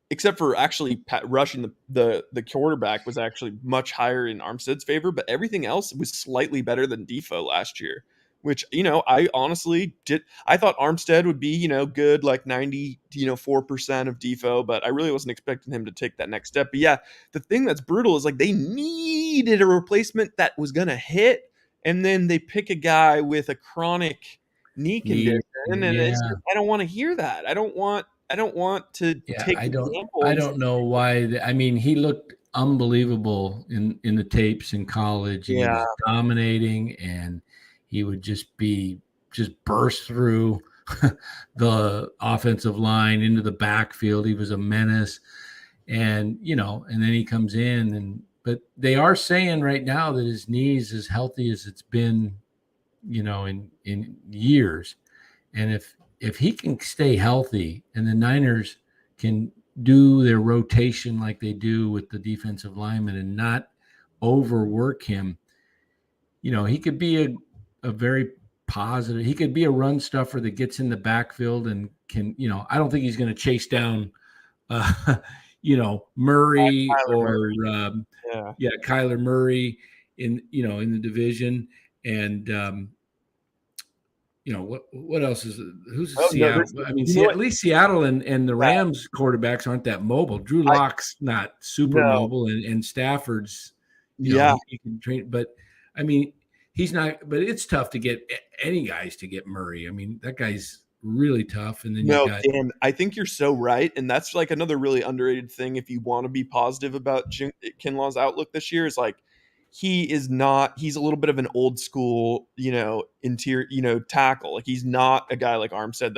except for actually rushing the quarterback was actually much higher in Armstead's favor, but everything else was slightly better than Defoe last year. Which I honestly did. I thought Armstead would be good, like 94% of Defoe, but I really wasn't expecting him to take that next step. But yeah, the thing that's brutal is like they needed a replacement that was gonna hit, and then they pick a guy with a chronic knee condition, and it's Yeah. just, I don't want to hear that. I don't want to Yeah, take I don't examples. know why. I mean, he looked unbelievable in the tapes in college, and he Yeah. was dominating, and he would just burst through the offensive line into the backfield. He was a menace, and and then he comes in, but they are saying right now that his knee's as healthy as it's been, in years, and if he can stay healthy and the Niners can do their rotation like they do with the defensive lineman and not overwork him, he could be a very positive. He could be a run stuffer that gets in the backfield and can, I don't think he's going to chase down, Murray Kyler or, Yeah. Kyler Murray in the division. And, what else is who's Oh, no, Seattle? I mean, what? at least Seattle and the Rams quarterbacks aren't that mobile. Drew Lock's not super No. mobile, and Stafford's, Yeah. he can train, but I mean, he's not. But it's tough to get any guys to get Murray. I mean, that guy's really tough. And then No, you got Dan, I think you're so right, and that's like another really underrated thing. If you want to be positive about Kinlaw's outlook this year, is like he's a little bit of an old school, interior, tackle. Like he's not a guy like Armstead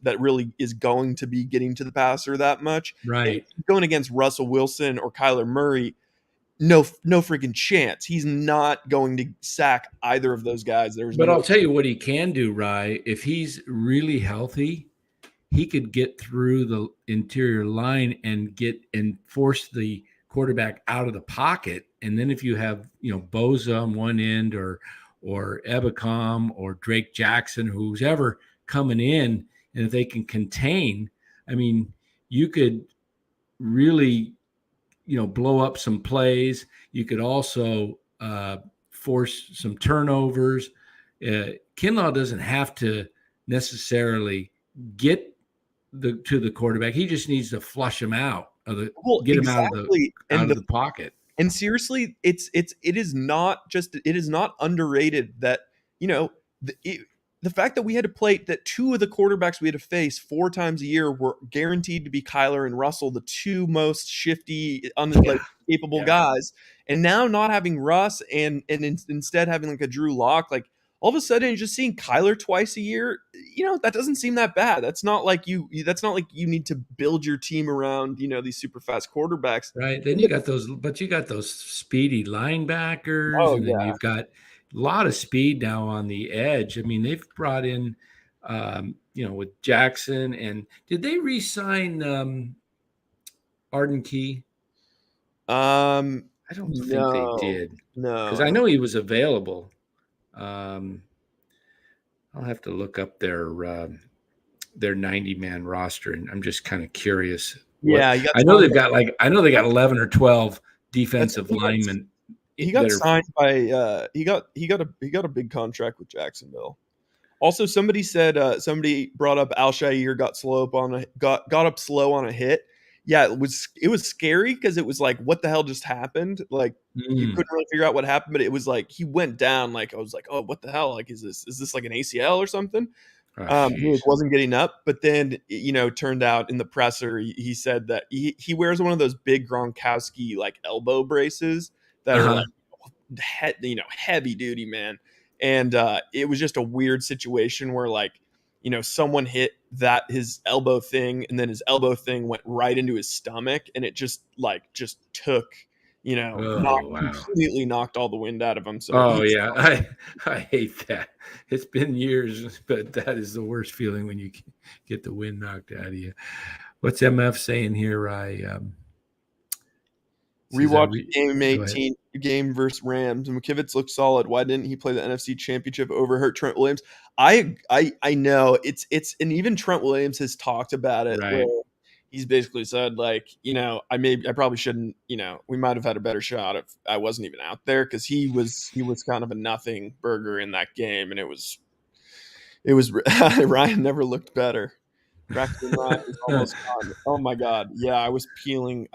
that really is going to be getting to the passer that much. And right. going against Russell Wilson or Kyler Murray, no freaking chance. He's not going to sack either of those guys. But I'll tell you what he can do, Rye. If he's really healthy, he could get through the interior line and force the quarterback out of the pocket. And then if you have, Boza on one end or Ebicom or Drake Jackson, who's ever coming in, and if they can contain, I mean, you could really, blow up some plays. You could also force some turnovers. Kinlaw doesn't have to necessarily get to the quarterback. He just needs to flush him out of the Well, him out of the pocket. And seriously, it is not underrated that, you know, the fact that we had to play that two of the quarterbacks we had to face 4 times a year were guaranteed to be Kyler and Russell, the two most shifty, capable guys. And now not having Russ and instead having like a Drew Lock, like all of a sudden just seeing Kyler twice a year, you know, that doesn't seem that bad. That's not like you need to build your team around, you know, these super fast quarterbacks. Right. Then you got those speedy linebackers, and then you've got a lot of speed now on the edge. I mean, they've brought in, with Jackson, and did they re-sign Arden Key? I don't think they did. No, because I know he was available. I'll have to look up their 90-man roster, and I'm just kind of curious. I know they got 11 or 12 defensive linemen. He got signed by he got a big contract with Jacksonville. Also, somebody brought up Al-Shaair got up slow on a hit. Yeah, it was scary because it was like, what the hell just happened? Like you couldn't really figure out what happened, but it was like he went down. Like I was like, oh, what the hell? Like is this like an ACL or something? He wasn't getting up, but then turned out in the presser he said that he wears one of those big Gronkowski like elbow braces that are like heavy duty, man. And it was just a weird situation where like someone hit his elbow thing, and then his elbow thing went right into his stomach, and it just took completely knocked all the wind out of him. So I hate that. It's been years, but that is the worst feeling when you get the wind knocked out of you. What's MF saying here? Rewatch game 18 game versus Rams, and McKivitz looked solid. Why didn't he play the NFC Championship over hurt Trent Williams? I know it's and even Trent Williams has talked about it. Right. Where he's basically said like, I probably shouldn't, we might have had a better shot if I wasn't even out there, because he was kind of a nothing burger in that game, and it was Ryan never looked better. Braxton Ryan was almost gone. Oh my God. Yeah, I was peeling.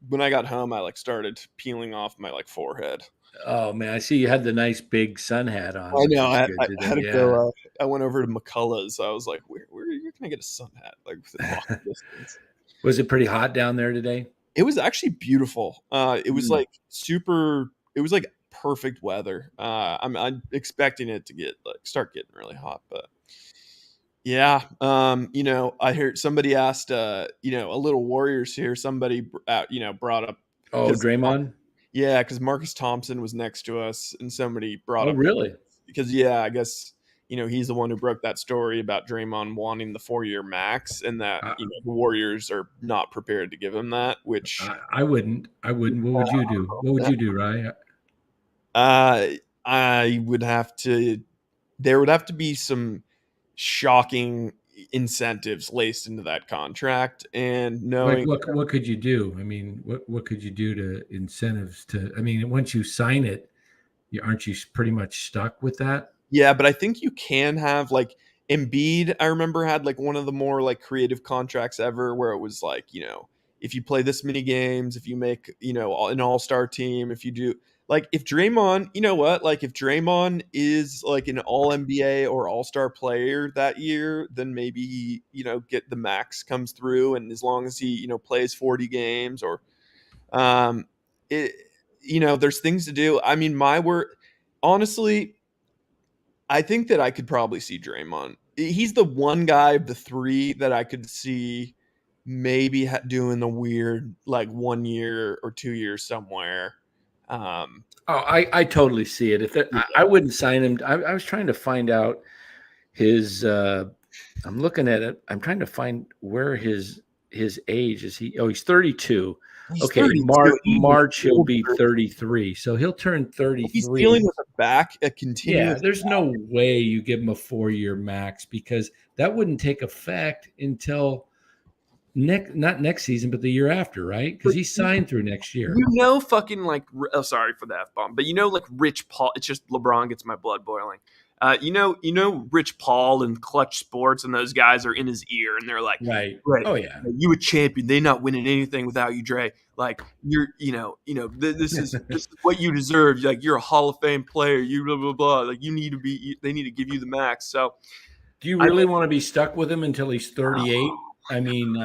When I got home, I started peeling off my forehead. Oh man, I see you had the nice big sun hat on. I know. I had to go. I went over to McCullough's. I was like, where can I get a sun hat? Within walking distance. Was it pretty hot down there today? It was actually beautiful. It was super. It was perfect weather. I'm expecting it to start getting really hot, but. Yeah. I heard somebody asked, a little Warriors here. Somebody, brought up. Draymond? Yeah, because Marcus Thompson was next to us, and somebody brought up. Oh, really? Because, I guess, he's the one who broke that story about Draymond wanting the 4-year max, and that, the Warriors are not prepared to give him that, which. I wouldn't. What would you do? What would you do, Ryan? I would have to. There would have to be some shocking incentives laced into that contract, and knowing what could you do? I mean, what could you do to incentives to? I mean, once you sign it, aren't you pretty much stuck with that? Yeah, but I think you can have Embiid. I remember had one of the more creative contracts ever, where it was if you play this many games, if you make an all-star team, if you do. If Draymond, if Draymond is an all-NBA or all-star player that year, then maybe he, get the max comes through, and as long as he, plays 40 games or, there's things to do. I mean, honestly, I think that I could probably see Draymond. He's the one guy of the three that I could see maybe doing the weird 1 year or 2 years somewhere. I totally see it. I wouldn't sign him. I was trying to find out his. I'm looking at it. I'm trying to find where his age is. He's 32. He's okay, 32. March he'll be 33. So he'll turn 33. He's dealing with a continuous. Yeah, there's no way you give him a 4-year max, because that wouldn't take effect until. Not next season, but the year after, right? Because he signed through next year. Fucking sorry for the F-bomb, but Rich Paul. It's just LeBron gets my blood boiling. Rich Paul and Clutch Sports and those guys are in his ear, and they're like, Right. "Right, Oh yeah. you a champion. They not winning anything without you, Dre. Like this is what you deserve. Like you're a Hall of Fame player. You blah blah blah. Like you need to be. They need to give you the max." So Do you really want to be stuck with him until he's 38? I mean,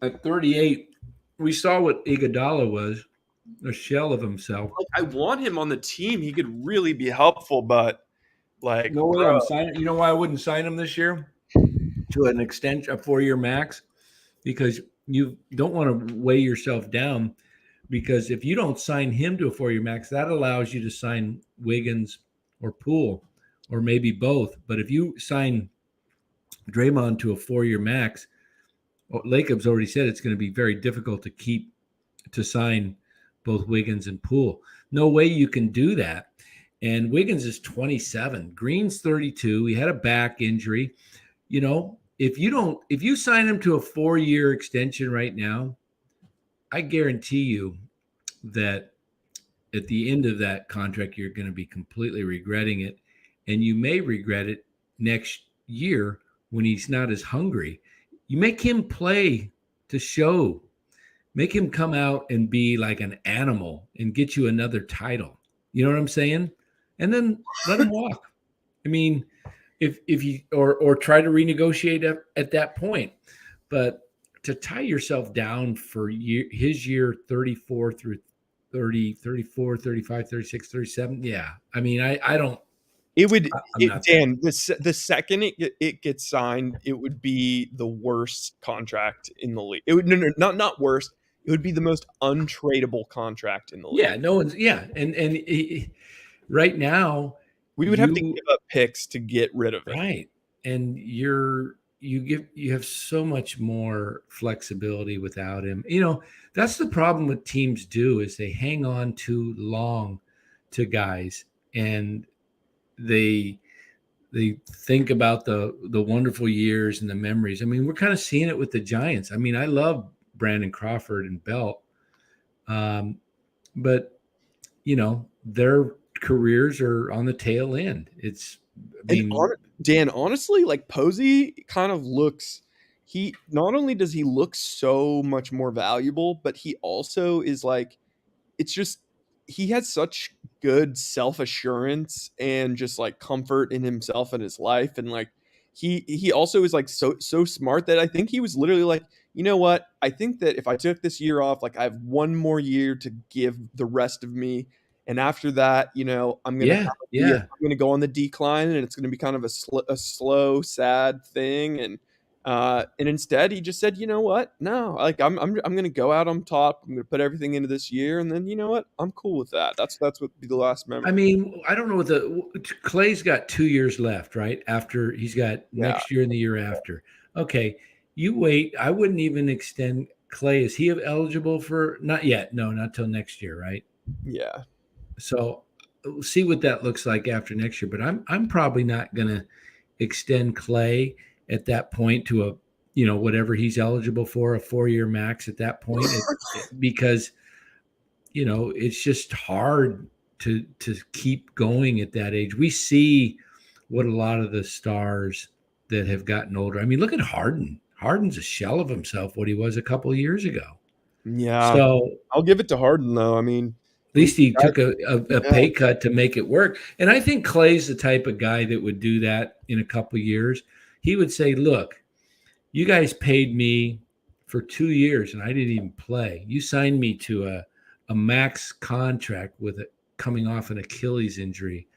at 38, we saw what Iguodala was, a shell of himself. like, I want him on the team. He could really be helpful, but like, No way I'm signing. You know why I wouldn't sign him this year? To an extension, a 4-year max, because you don't want to weigh yourself down. Because if you don't sign him to a 4-year max, that allows you to sign Wiggins or Poole, or maybe both. But if you sign Draymond to a 4-year max, Lacob's already said it's going to be very difficult to sign both Wiggins and Poole. No way you can do that. And Wiggins is 27. Green's 32. He had a back injury. If you sign him to a 4-year extension right now, I guarantee you that at the end of that contract, you're going to be completely regretting it. And you may regret it next year when he's not as hungry. You make him play to show. Make him come out and be like an animal and get you another title. You know what I'm saying? And then let him walk. I mean, if you or try to renegotiate at that point. But to tie yourself down for his year 34 through 30, 34, 35, 36, 37. Yeah. I mean, I don't. It would, Dan. the second it gets signed, it would be the worst contract in the league. It would not worst. It would be the most untradeable contract in the league. Yeah, no one's. Yeah, and right now we would have to give up picks to get rid of it. Right, and you have so much more flexibility without him. That's the problem with teams is they hang on too long to guys, and they think about the wonderful years and the memories. I mean, we're kind of seeing it with the Giants. I mean, I love Brandon Crawford and Belt, but their careers are on the tail end. Dan, honestly, like Posey kind of looks. He not only does he look so much more valuable, but he also is like, it's just he has such good self-assurance and just like comfort in himself and his life, and like he also is like so smart that I think he was literally like, you know what? I think that if I took this year off, like I have one more year to give the rest of me, and after that, I'm gonna go on the decline, and it's gonna be kind of a slow, sad thing, and instead he just said, you know what? No, like I'm gonna go out on top. I'm gonna put everything into this year, and then you know what? I'm cool with that. That's what be the last memory. I mean, I don't know Clay's got 2 years left, right? After he's got next year and the year after. Okay, you wait. I wouldn't even extend Clay. Is he eligible for? Not yet. No, not till next year, right? Yeah. So we'll see what that looks like after next year. But I'm probably not gonna extend Clay at that point to a whatever he's eligible for, a 4-year max at that point, because it's just hard to keep going at that age. We see what a lot of the stars that have gotten older. I mean, look at Harden. Harden's a shell of himself, what he was a couple of years ago. Yeah. So I'll give it to Harden though. I mean, at least he took a pay cut to make it work. And I think Clay's the type of guy that would do that in a couple of years. He would say, look, you guys paid me for 2 years and I didn't even play. You signed me to a max contract with it coming off an Achilles injury.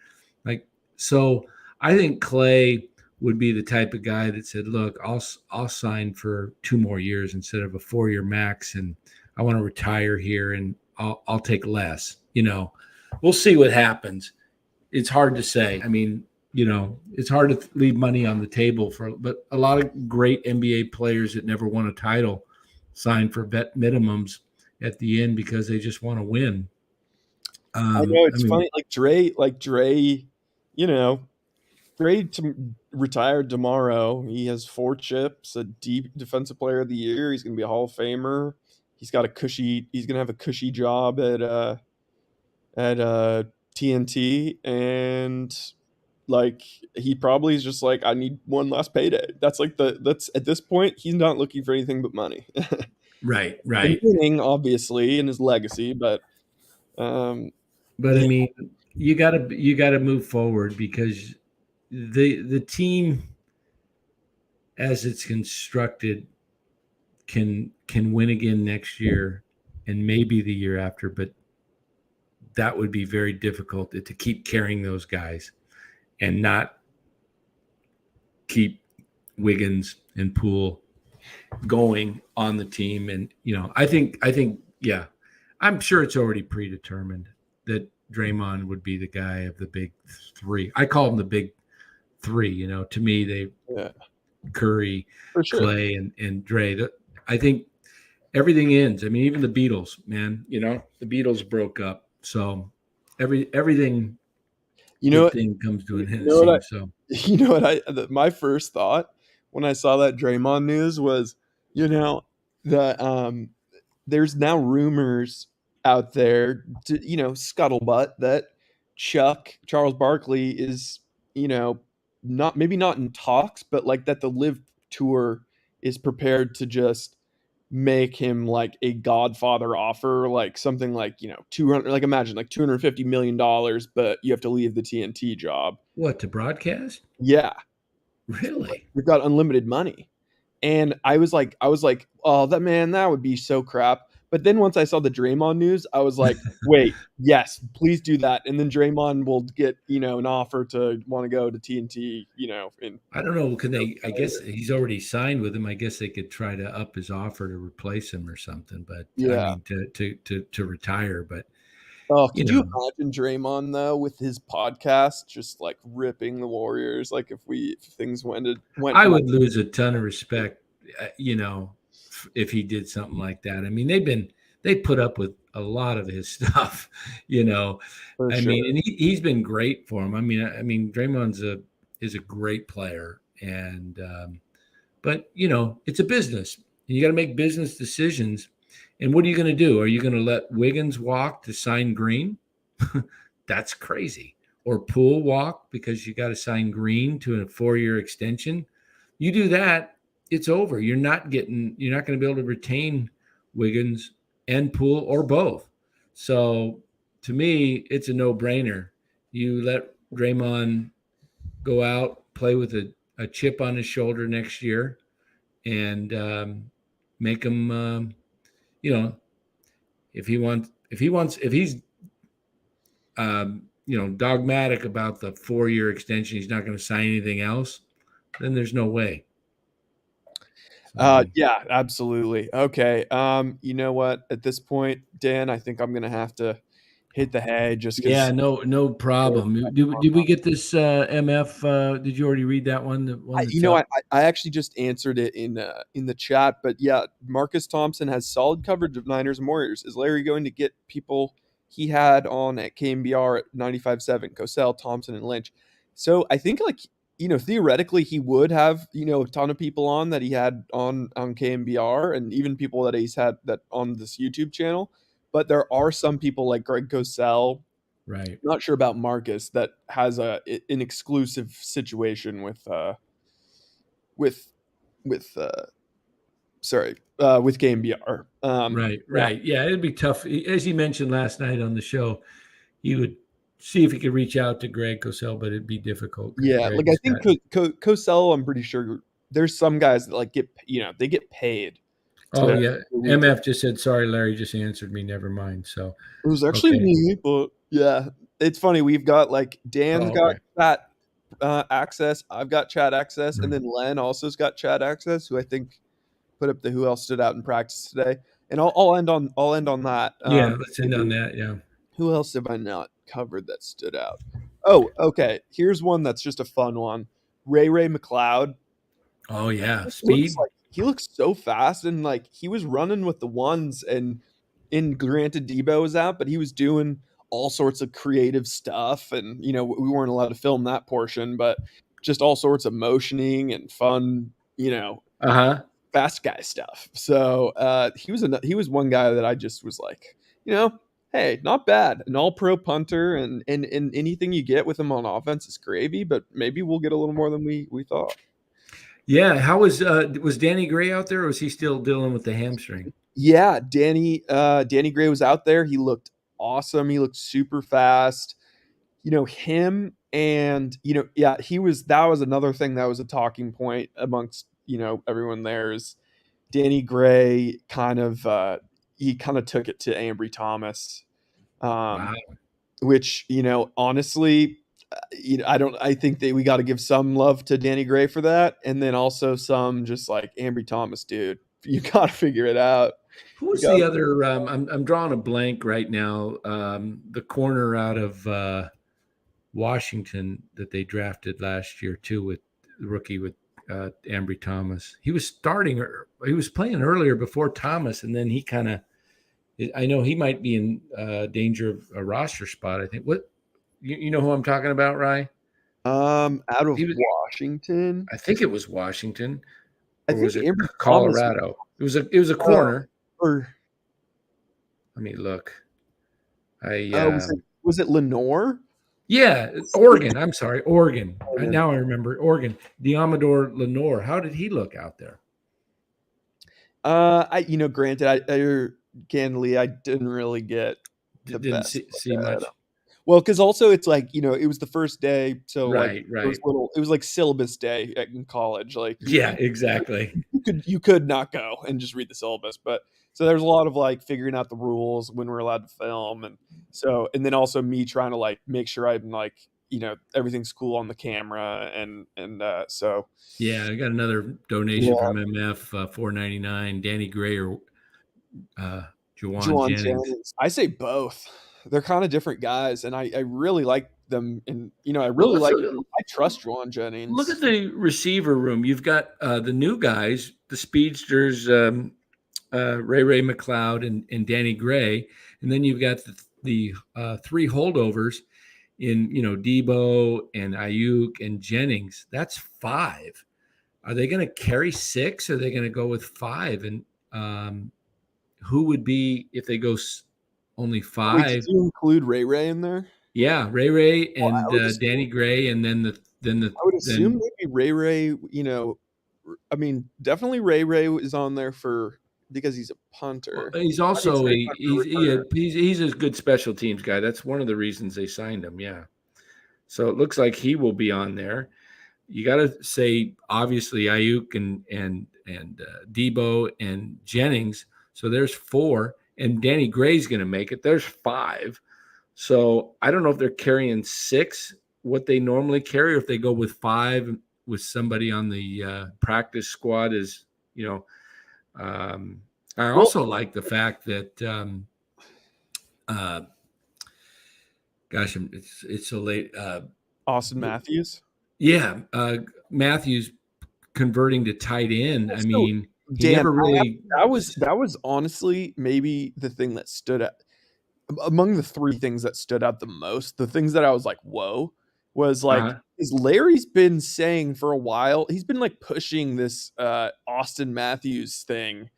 So I think Clay would be the type of guy that said, look, I'll sign for 2 more years instead of a 4-year max. And I want to retire here and I'll take less. We'll see what happens. It's hard to say. I mean, it's hard to leave money on the table but a lot of great NBA players that never won a title sign for vet minimums at the end because they just want to win. I know it's funny. Dre, Dre retired tomorrow. He has 4 chips, a deep defensive player of the year. He's going to be a Hall of Famer. He's going to have a cushy job at TNT, and Like he probably is just like, I need one last payday. That's like that's at this point he's not looking for anything but money. Right, And right. winning, obviously, and his legacy, but But I yeah, mean, you gotta move forward because the team as it's constructed can win again next year and maybe the year after, but that would be very difficult to keep carrying those guys and not keep Wiggins and Poole going on the team. And I think yeah, I'm sure it's already predetermined that Draymond would be the guy of the big three. I call them the big three. To me, they yeah, Curry, for sure. Clay, and Dre. I think everything ends. I mean, even the Beatles, man. The Beatles broke up, so everything good thing comes to an end. So You know what my first thought when I saw that Draymond news was, that there's now rumors out there, scuttlebutt that Charles Barkley is, not in talks, but like that the Live Tour is prepared to just make him like a Godfather offer, like something like 200, like imagine like $250 million, but you have to leave the TNT job. what, to broadcast? Yeah, Really? we've got unlimited money. And I was like, oh, that would be so crap. But then once I saw the Draymond news, I was like, wait, yes, please do that. And then Draymond will get, an offer to want to go to TNT, in I don't know. Can they? I guess he's already signed with him. I guess they could try to up his offer to replace him or something. But I yeah. mean, to retire. But Oh, could you imagine Draymond though with his podcast just like ripping the Warriors? Like if things went I would lose a ton of respect, if he did something like that. I mean, they put up with a lot of his stuff, for I sure. mean, and he's been great for him. I mean, Draymond's is a great player, and but it's a business. You got to make business decisions. And what are you going to do? Are you going to let Wiggins walk to sign Green? That's crazy. Or Poole walk because you got to sign Green to a 4-year extension? You do that, it's over. You're not going to be able to retain Wiggins and Poole or both. So to me, it's a no-brainer. You let Draymond go out, play with a chip on his shoulder next year, and make him, if he's dogmatic about the 4-year extension, he's not going to sign anything else, then there's no way. Yeah, absolutely. Okay. You know what? At this point, Dan, I think I'm gonna have to hit the hay just because. Yeah, no problem. Did we get this MF? Did you already read that one? The one that's I actually just answered it in the chat, but yeah, Marcus Thompson has solid coverage of Niners and Warriors. Is Larry going to get people he had on at KMBR at 95.7, Cosell, Thompson, and Lynch? So I think theoretically he would have, a ton of people on that he had on KMBR and even people that he's had that on this YouTube channel. But there are some people like Greg Cosell, right? Not sure about Marcus, that has an exclusive situation with KMBR. Right. Yeah, it'd be tough. As he mentioned last night on the show, he would see if he could reach out to Greg Cosell, but it'd be difficult. Yeah, like I think Cosell, I'm pretty sure there's some guys that like they get paid. Oh yeah, MF just said sorry. Larry just answered me. Never mind. So it was actually me, but yeah, it's funny. We've got like Dan's got chat access. I've got chat access, and then Len also's got chat access. Who I think put up the who else stood out in practice today. And I'll end on that. Yeah, let's end on that. Yeah. Who else have I not covered that stood out? Oh, okay. Here's one that's just a fun one. Ray McLeod. Oh yeah, speed. He looks so fast, and like he was running with the ones, and granted Deebo was out, but he was doing all sorts of creative stuff, and we weren't allowed to film that portion, but just all sorts of motioning and fun, fast guy stuff. So he was one guy that I just was like, hey, not bad. An all-pro punter, and anything you get with him on offense is gravy. But maybe we'll get a little more than we thought. Yeah. How was Danny Gray out there, or was he still dealing with the hamstring? Yeah, Danny Gray was out there. He looked awesome. He looked super fast. Him and yeah, that was another thing that was a talking point amongst everyone there is Danny Gray he kind of took it to Ambry Thomas, Wow. which honestly, I think that we got to give some love to Danny Gray for that, and then also some just like Ambry Thomas, dude, you got to figure it out. Who was the other? I'm drawing a blank right now. The corner out of Washington that they drafted last year too, with the rookie with Ambry Thomas. He was playing earlier before Thomas, and then he kind of. I know he might be in danger of a roster spot. I think. What you know who I'm talking about, Rye? Out of Washington. I think it was Washington. I think was it Ambry Colorado. Thomas, it was a corner. Let me look. Was it Lenore? Yeah, Oregon. I'm sorry, Oregon. Now I remember Oregon. Diamador Lenore. How did he look out there? Granted, candidly, I didn't really get didn't see much. Well, because also it's like it was the first day, so right. It was like syllabus day in college. Like yeah, exactly. You could not go and just read the syllabus, but so there's a lot of like figuring out the rules when we're allowed to film, and then also me trying to like make sure I'm like everything's cool on the camera, and so yeah, I got another donation from MF $4.99. Danny Gray or Juwan Jennings. I say both. They're kind of different guys, and I really like them. And I trust Juwan Jennings. Look at the receiver room. You've got the new guys, the speedsters, Ray McLeod and Danny Gray, and then you've got the three holdovers in Deebo and Aiyuk and Jennings. That's 5. Are they going to carry 6? Or are they going to go with 5? And who would be if they go only 5? Did you include Ray in there? Yeah, Ray and Danny Gray, and then the. I would assume maybe Ray. I mean, definitely Ray is on there because he's a punter. Well, he's also he's a good special teams guy. That's one of the reasons they signed him. Yeah, so it looks like he will be on there. You got to say obviously Aiyuk and Deebo and Jennings. So there's 4. And Danny Gray's going to make it. There's 5. So I don't know if they're carrying 6, what they normally carry, or if they go with 5 with somebody on the practice squad. I also like the fact that, it's so late. Austin Matthews. Yeah. Matthews converting to tight end. I mean, Dan, that was honestly maybe the thing that stood out among the 3 things that stood out the most. The things that I was like, whoa, was like, is Larry's been saying for a while, he's been like pushing this Austin Matthews thing.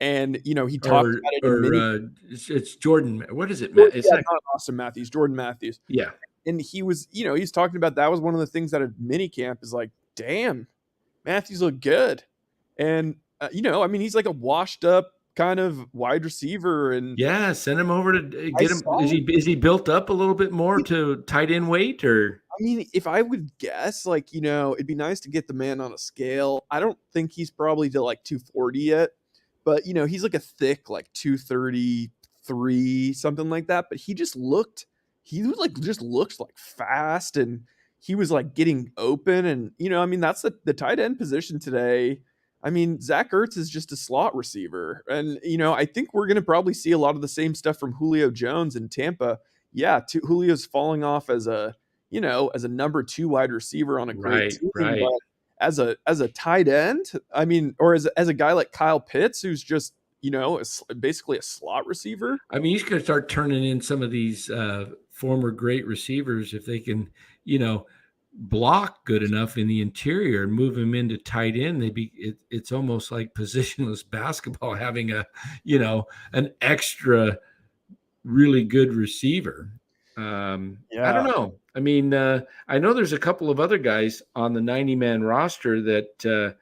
And, he talked about it. It's Jordan. What is it, Matt? It's not Austin Matthews, Jordan Matthews. Yeah. And he was, he's talking about that was one of the things at a mini camp is like, damn, Matthews looked good. And, he's like a washed up kind of wide receiver, and yeah, send him over to get him. Is he built up a little bit more to tight end weight, or? I mean, if I would guess, like, it'd be nice to get the man on a scale. I don't think he's probably to like 240 yet, but he's like a thick like 233, something like that. But he looked like fast, and he was like getting open, and that's the tight end position today. I mean, Zach Ertz is just a slot receiver. And, I think we're going to probably see a lot of the same stuff from Julio Jones in Tampa. Yeah, Julio's falling off as a number 2 wide receiver on a great team. Right. But as a tight end, I mean, or as a guy like Kyle Pitts, who's just, basically a slot receiver. I mean, he's going to start turning in some of these former great receivers if they can, block good enough in the interior and move him into tight end. It's almost like positionless basketball, having an extra really good receiver. I don't know. I mean, I know there's a couple of other guys on the 90-man roster that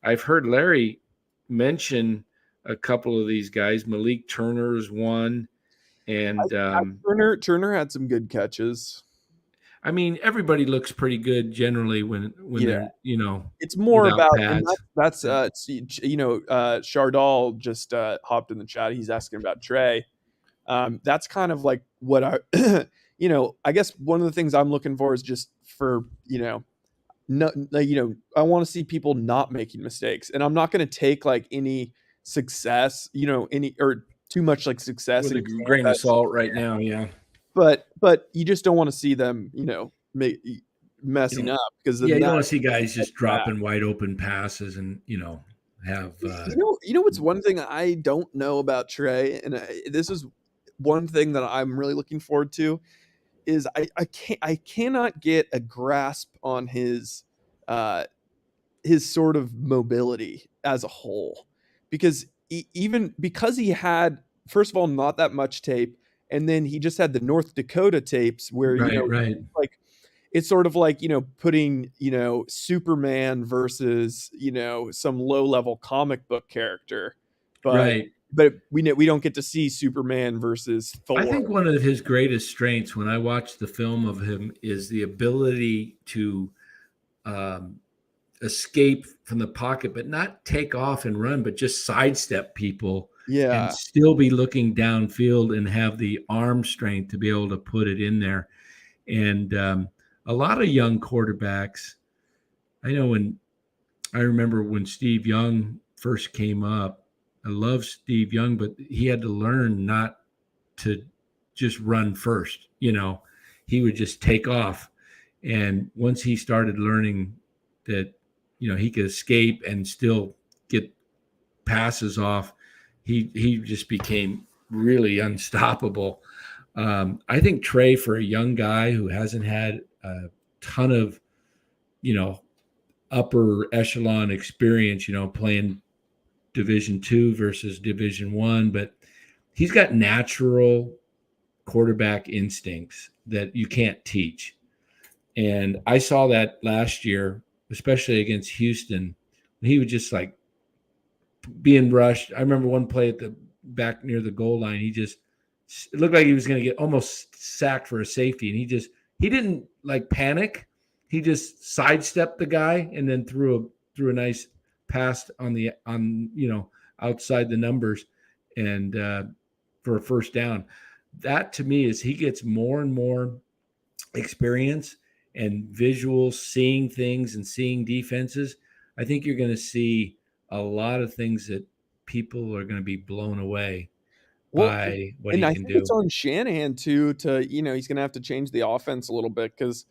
I've heard Larry mention a couple of these guys. Malik Turner is one. And Turner had some good catches. I mean, everybody looks pretty good generally when they're, it's more without about, pads. and that's Chardal just hopped in the chat. He's asking about Trey. That's kind of like what I, I guess one of the things I'm looking for is just for, I want to see people not making mistakes, and I'm not going to take like any success, or too much like success with a grain of salt right now. Yeah. But you just don't want to see them, messing up, because you don't want to see guys just dropping wide open passes and have. What's one thing I don't know about Trey, and this is one thing that I'm really looking forward to, is I cannot get a grasp on his sort of mobility as a whole, because because he had, first of all, not that much tape. And then he just had the North Dakota tapes where, like, it's sort of like, putting, Superman versus, some low level comic book character. But we don't get to see Superman versus Thor. I think one of his greatest strengths when I watched the film of him is the ability to escape from the pocket, but not take off and run, but just sidestep people. Yeah. And still be looking downfield and have the arm strength to be able to put it in there. And a lot of young quarterbacks, I remember when Steve Young first came up, I love Steve Young, but he had to learn not to just run first. He would just take off. And once he started learning that, he could escape and still get passes off, he just became really unstoppable. I think Trey, for a young guy who hasn't had a ton of, upper echelon experience, playing Division II versus Division I, but he's got natural quarterback instincts that you can't teach. And I saw that last year, especially against Houston. He would just like being rushed. I remember one play at the back near the goal line. It looked like he was going to get almost sacked for a safety. And he didn't like panic. He just sidestepped the guy and then threw a nice pass outside the numbers and for a first down. That to me is he gets more and more experience and visuals, seeing things and seeing defenses. I think you're going to see a lot of things that people are going to be blown away by what he can do. And I think it's on Shanahan too he's going to have to change the offense a little bit, because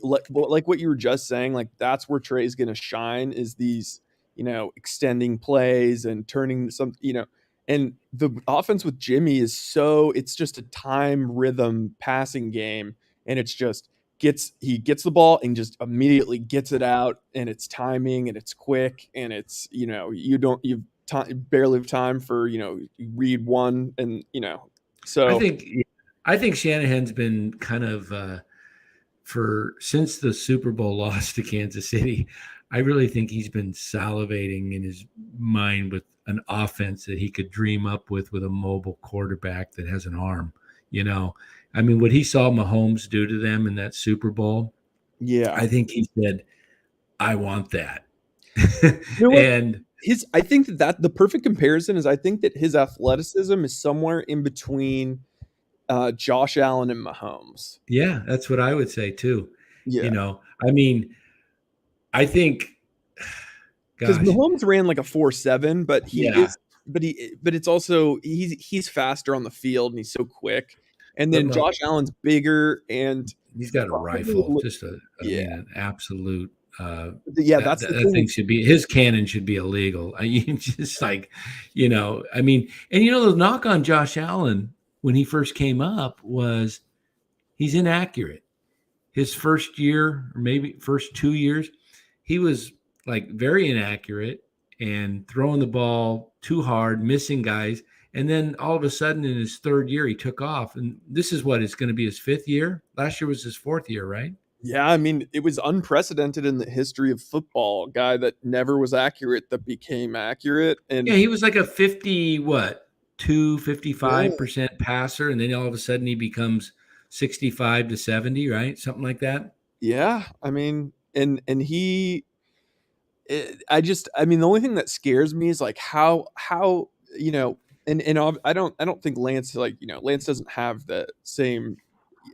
like what you were just saying, like that's where Trey's going to shine, is these, extending plays and turning some, and the offense with Jimmy it's just a time rhythm passing game, and it's just he gets the ball and just immediately gets it out, and it's timing and it's quick, and it's, you barely have time for, read one, and, so I think Shanahan's been kind of, since the Super Bowl loss to Kansas City, I really think he's been salivating in his mind with an offense that he could dream up with a mobile quarterback that has an arm, I mean, what he saw Mahomes do to them in that Super Bowl, I think he said, I want that. And I think that the perfect comparison is, I think that his athleticism is somewhere in between Josh Allen and Mahomes. Yeah, that's what I would say too. Yeah. I mean, I think because Mahomes ran like a 4.7, but it's also he's faster on the field and he's so quick. And then Josh Allen's bigger and he's got a rifle, just an absolute. That thing should be, his cannon should be illegal. Just like, I mean, and the knock on Josh Allen when he first came up was he's inaccurate. His first year, or maybe first 2 years, he was like very inaccurate and throwing the ball too hard, missing guys. And then all of a sudden in his third year, he took off. And this is what, it's going to be his fifth year. Last year was his fourth year, right? Yeah, I mean, it was unprecedented in the history of football. A guy that never was accurate that became accurate. And Yeah, he was like a 55% yeah, passer. And then all of a sudden he becomes 65 to 70, right? Something like that. yeah, I mean, and he I mean, the only thing that scares me is like how I don't think Lance, like, Lance doesn't have the same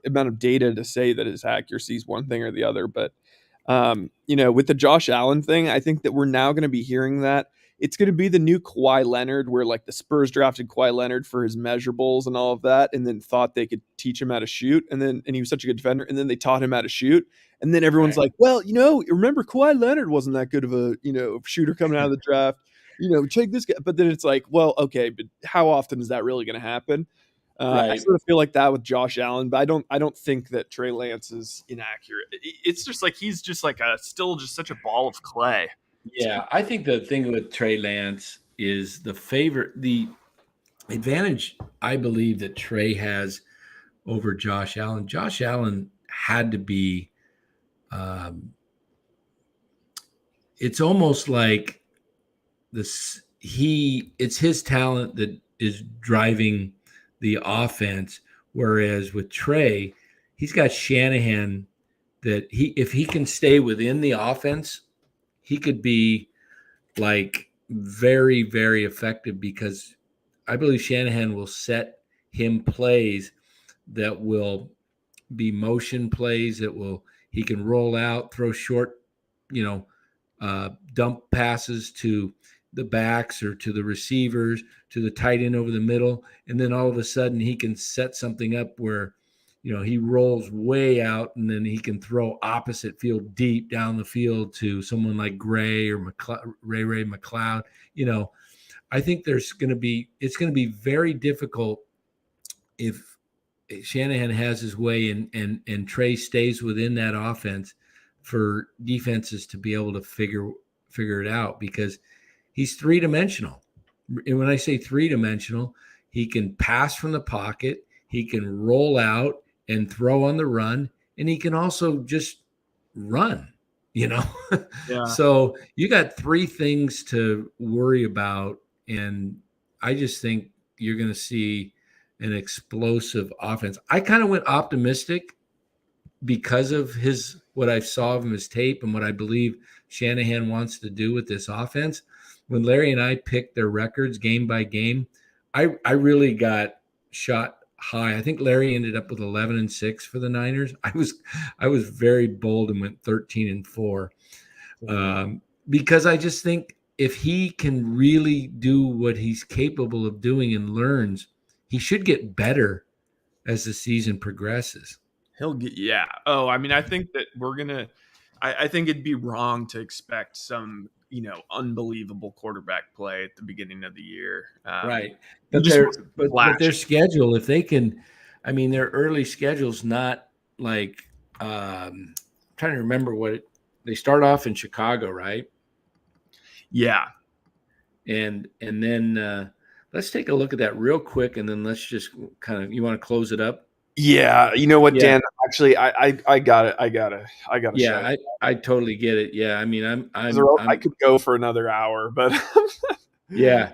amount of data to say that his accuracy is one thing or the other. But with the Josh Allen thing, I think that we're now going to be hearing that it's going to be the new Kawhi Leonard, where like the Spurs drafted Kawhi Leonard for his measurables and all of that, and then thought they could teach him how to shoot, and he was such a good defender, and then they taught him how to shoot, and then everyone's Right. like, well, remember Kawhi Leonard wasn't that good of a shooter coming out of the draft. Check this guy. But then it's like, well, okay, but how often is that really going to happen? I Right. sort of feel like that with Josh Allen, but I don't think that Trey Lance is inaccurate. It's just like he's just like still just such a ball of clay. Yeah, I think the thing with Trey Lance is the advantage I believe that Trey has over Josh Allen. Josh Allen had to be, it's almost like it's his talent that is driving the offense. Whereas with Trey, he's got Shanahan that if he can stay within the offense, he could be like very, very effective, because I believe Shanahan will set him plays that will be motion plays he can roll out, throw short, dump passes to the backs or to the receivers, to the tight end over the middle. And then all of a sudden he can set something up where, he rolls way out, and then he can throw opposite field deep down the field to someone like Gray or Ray McLeod. I think it's going to be very difficult if Shanahan has his way and Trey stays within that offense for defenses to be able to figure it out, because he's three-dimensional. And when I say three-dimensional, he can pass from the pocket, he can roll out and throw on the run, and he can also just run, Yeah. So you got three things to worry about, and I just think you're going to see an explosive offense. I kind of went optimistic because of what I saw of his tape and what I believe Shanahan wants to do with this offense. When Larry and I picked their records game by game, I really got shot high. I think Larry ended up with 11-6 for the Niners. I was very bold and went 13-4, because I just think if he can really do what he's capable of doing and learns, he should get better as the season progresses. He'll get, yeah. Oh, I mean, I think that I think it'd be wrong to expect some, unbelievable quarterback play at the beginning of the year. Right. But their schedule, if they can, I mean, their early schedule's not like, I'm trying to remember they start off in Chicago, right? Yeah. And then let's take a look at that real quick, and then let's just you want to close it up? Yeah, you know what, yeah. Dan? Actually, I got it. I got it. Yeah, I totally get it. Yeah, I mean, I could go for another hour, but yeah.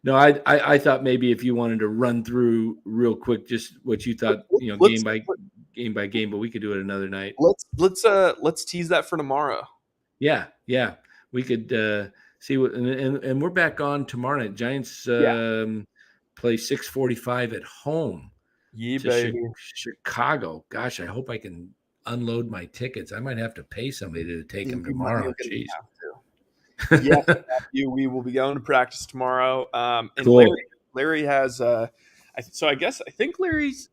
No, I thought maybe if you wanted to run through real quick just what you thought, game by game, but we could do it another night. Let's tease that for tomorrow. Yeah, we could see what, and we're back on tomorrow night. Giants play 6:45 at home. Yeah, baby. Chicago. Gosh, I hope I can unload my tickets. I might have to pay somebody to take them tomorrow. Jeez. Yeah, we will be going to practice tomorrow. And cool. Larry has I think Larry's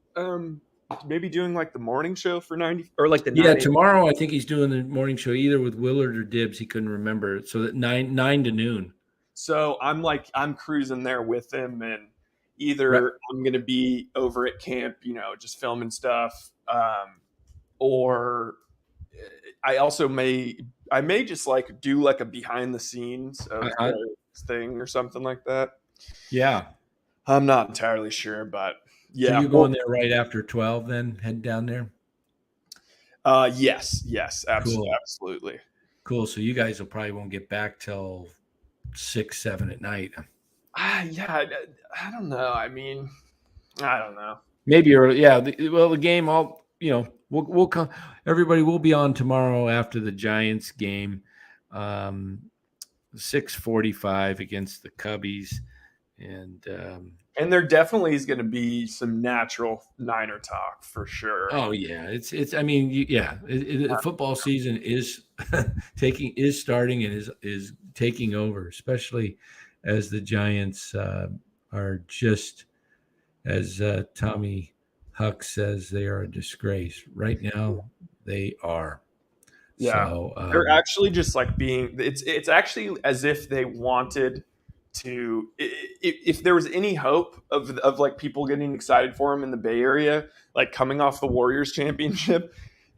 maybe doing like the morning show for 90 or like the 9 tomorrow. I think he's doing the morning show either with Willard or Dibbs. He couldn't remember. So that 9 to noon. So I'm cruising there with him, and either I'm going to be over at camp, just filming stuff, or I also may just like do like a behind the scenes of thing or something like that. Yeah. I'm not entirely sure, but yeah. So you're going there right after 12 then, head down there? Yes, absolutely, Cool. absolutely. Cool. So you guys probably won't get back till 6, 7 at night. Yeah, I don't know. I mean, I don't know. Maybe early. Yeah. The game, we'll come. Everybody will be on tomorrow after the Giants game, 6:45 against the Cubbies, and there definitely is going to be some natural Niner talk for sure. oh yeah, it's. I mean, football season is starting and is taking over, especially as the Giants are just, as Tommy Huck says, they are a disgrace right now. They are. Yeah, so, they're actually just like being. It's actually as if they wanted to. If there was any hope of like people getting excited for them in the Bay Area, like coming off the Warriors championship,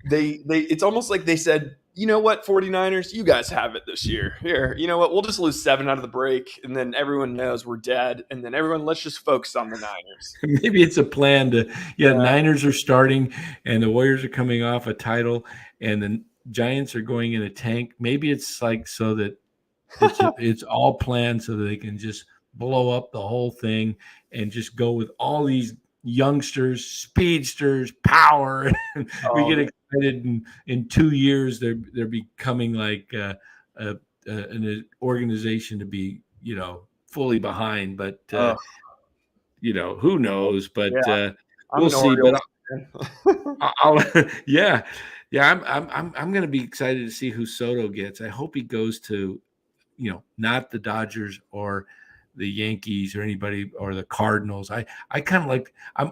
they it's almost like they said, you know what, 49ers, you guys have it this year. Here, you know what, we'll just lose 7 out of the break, and then everyone knows we're dead, and then let's just focus on the Niners. Maybe it's a plan to, Niners are starting, and the Warriors are coming off a title, and the Giants are going in a tank. Maybe it's like so that it's all planned so that they can just blow up the whole thing and just go with all these youngsters, speedsters, power. We get excited in 2 years they're becoming like an organization to be fully behind, but who knows, but we'll see. But I'm going to be excited to see who Soto gets. I hope he goes to not the Dodgers or the Yankees or anybody or the Cardinals. I kind of like, I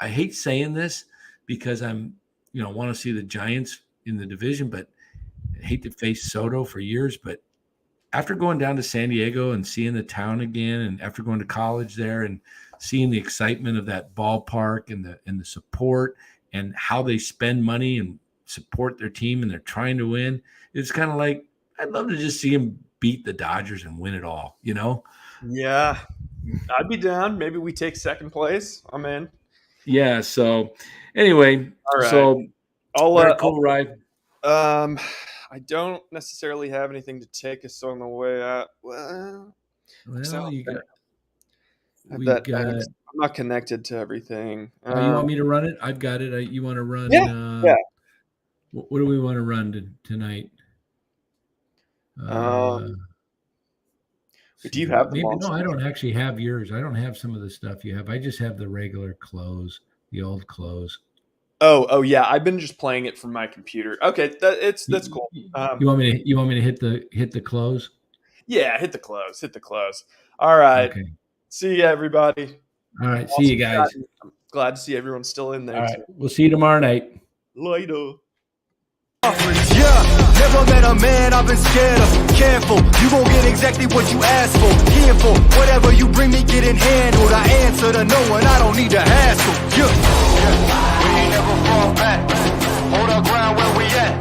hate saying this because I'm, want to see the Giants in the division, but I hate to face Soto for years. But after going down to San Diego and seeing the town again, and after going to college there and seeing the excitement of that ballpark and the support and how they spend money and support their team and they're trying to win, it's kind of like, I'd love to just see him beat the Dodgers and win it all, Yeah, I'd be down. Maybe we take second place. I'm in. Yeah. So anyway, all right. So I'll ride. I don't necessarily have anything to take us on the way out. Well, I'm not connected to everything. You want me to run it? I've got it. You want to run? Yeah. What do we want to run tonight? Do you have the maybe? No, I don't actually have yours. I don't have some of the stuff you have. I just have the regular clothes, the old clothes. Oh yeah, I've been just playing it from my computer. Okay, that's cool. You want me to hit the close? Yeah, hit the close. All right. Okay. See you, everybody. All right, see you guys. Glad to see everyone still in there. All right, we'll see you tomorrow night. Later. Yeah, never met a man I've been scared of. Careful, you gon' get exactly what you asked for. Here for whatever you bring me, getting handled. I answer to no one, I don't need to hassle. Yeah, we ain't never fall back. Hold our ground where we at.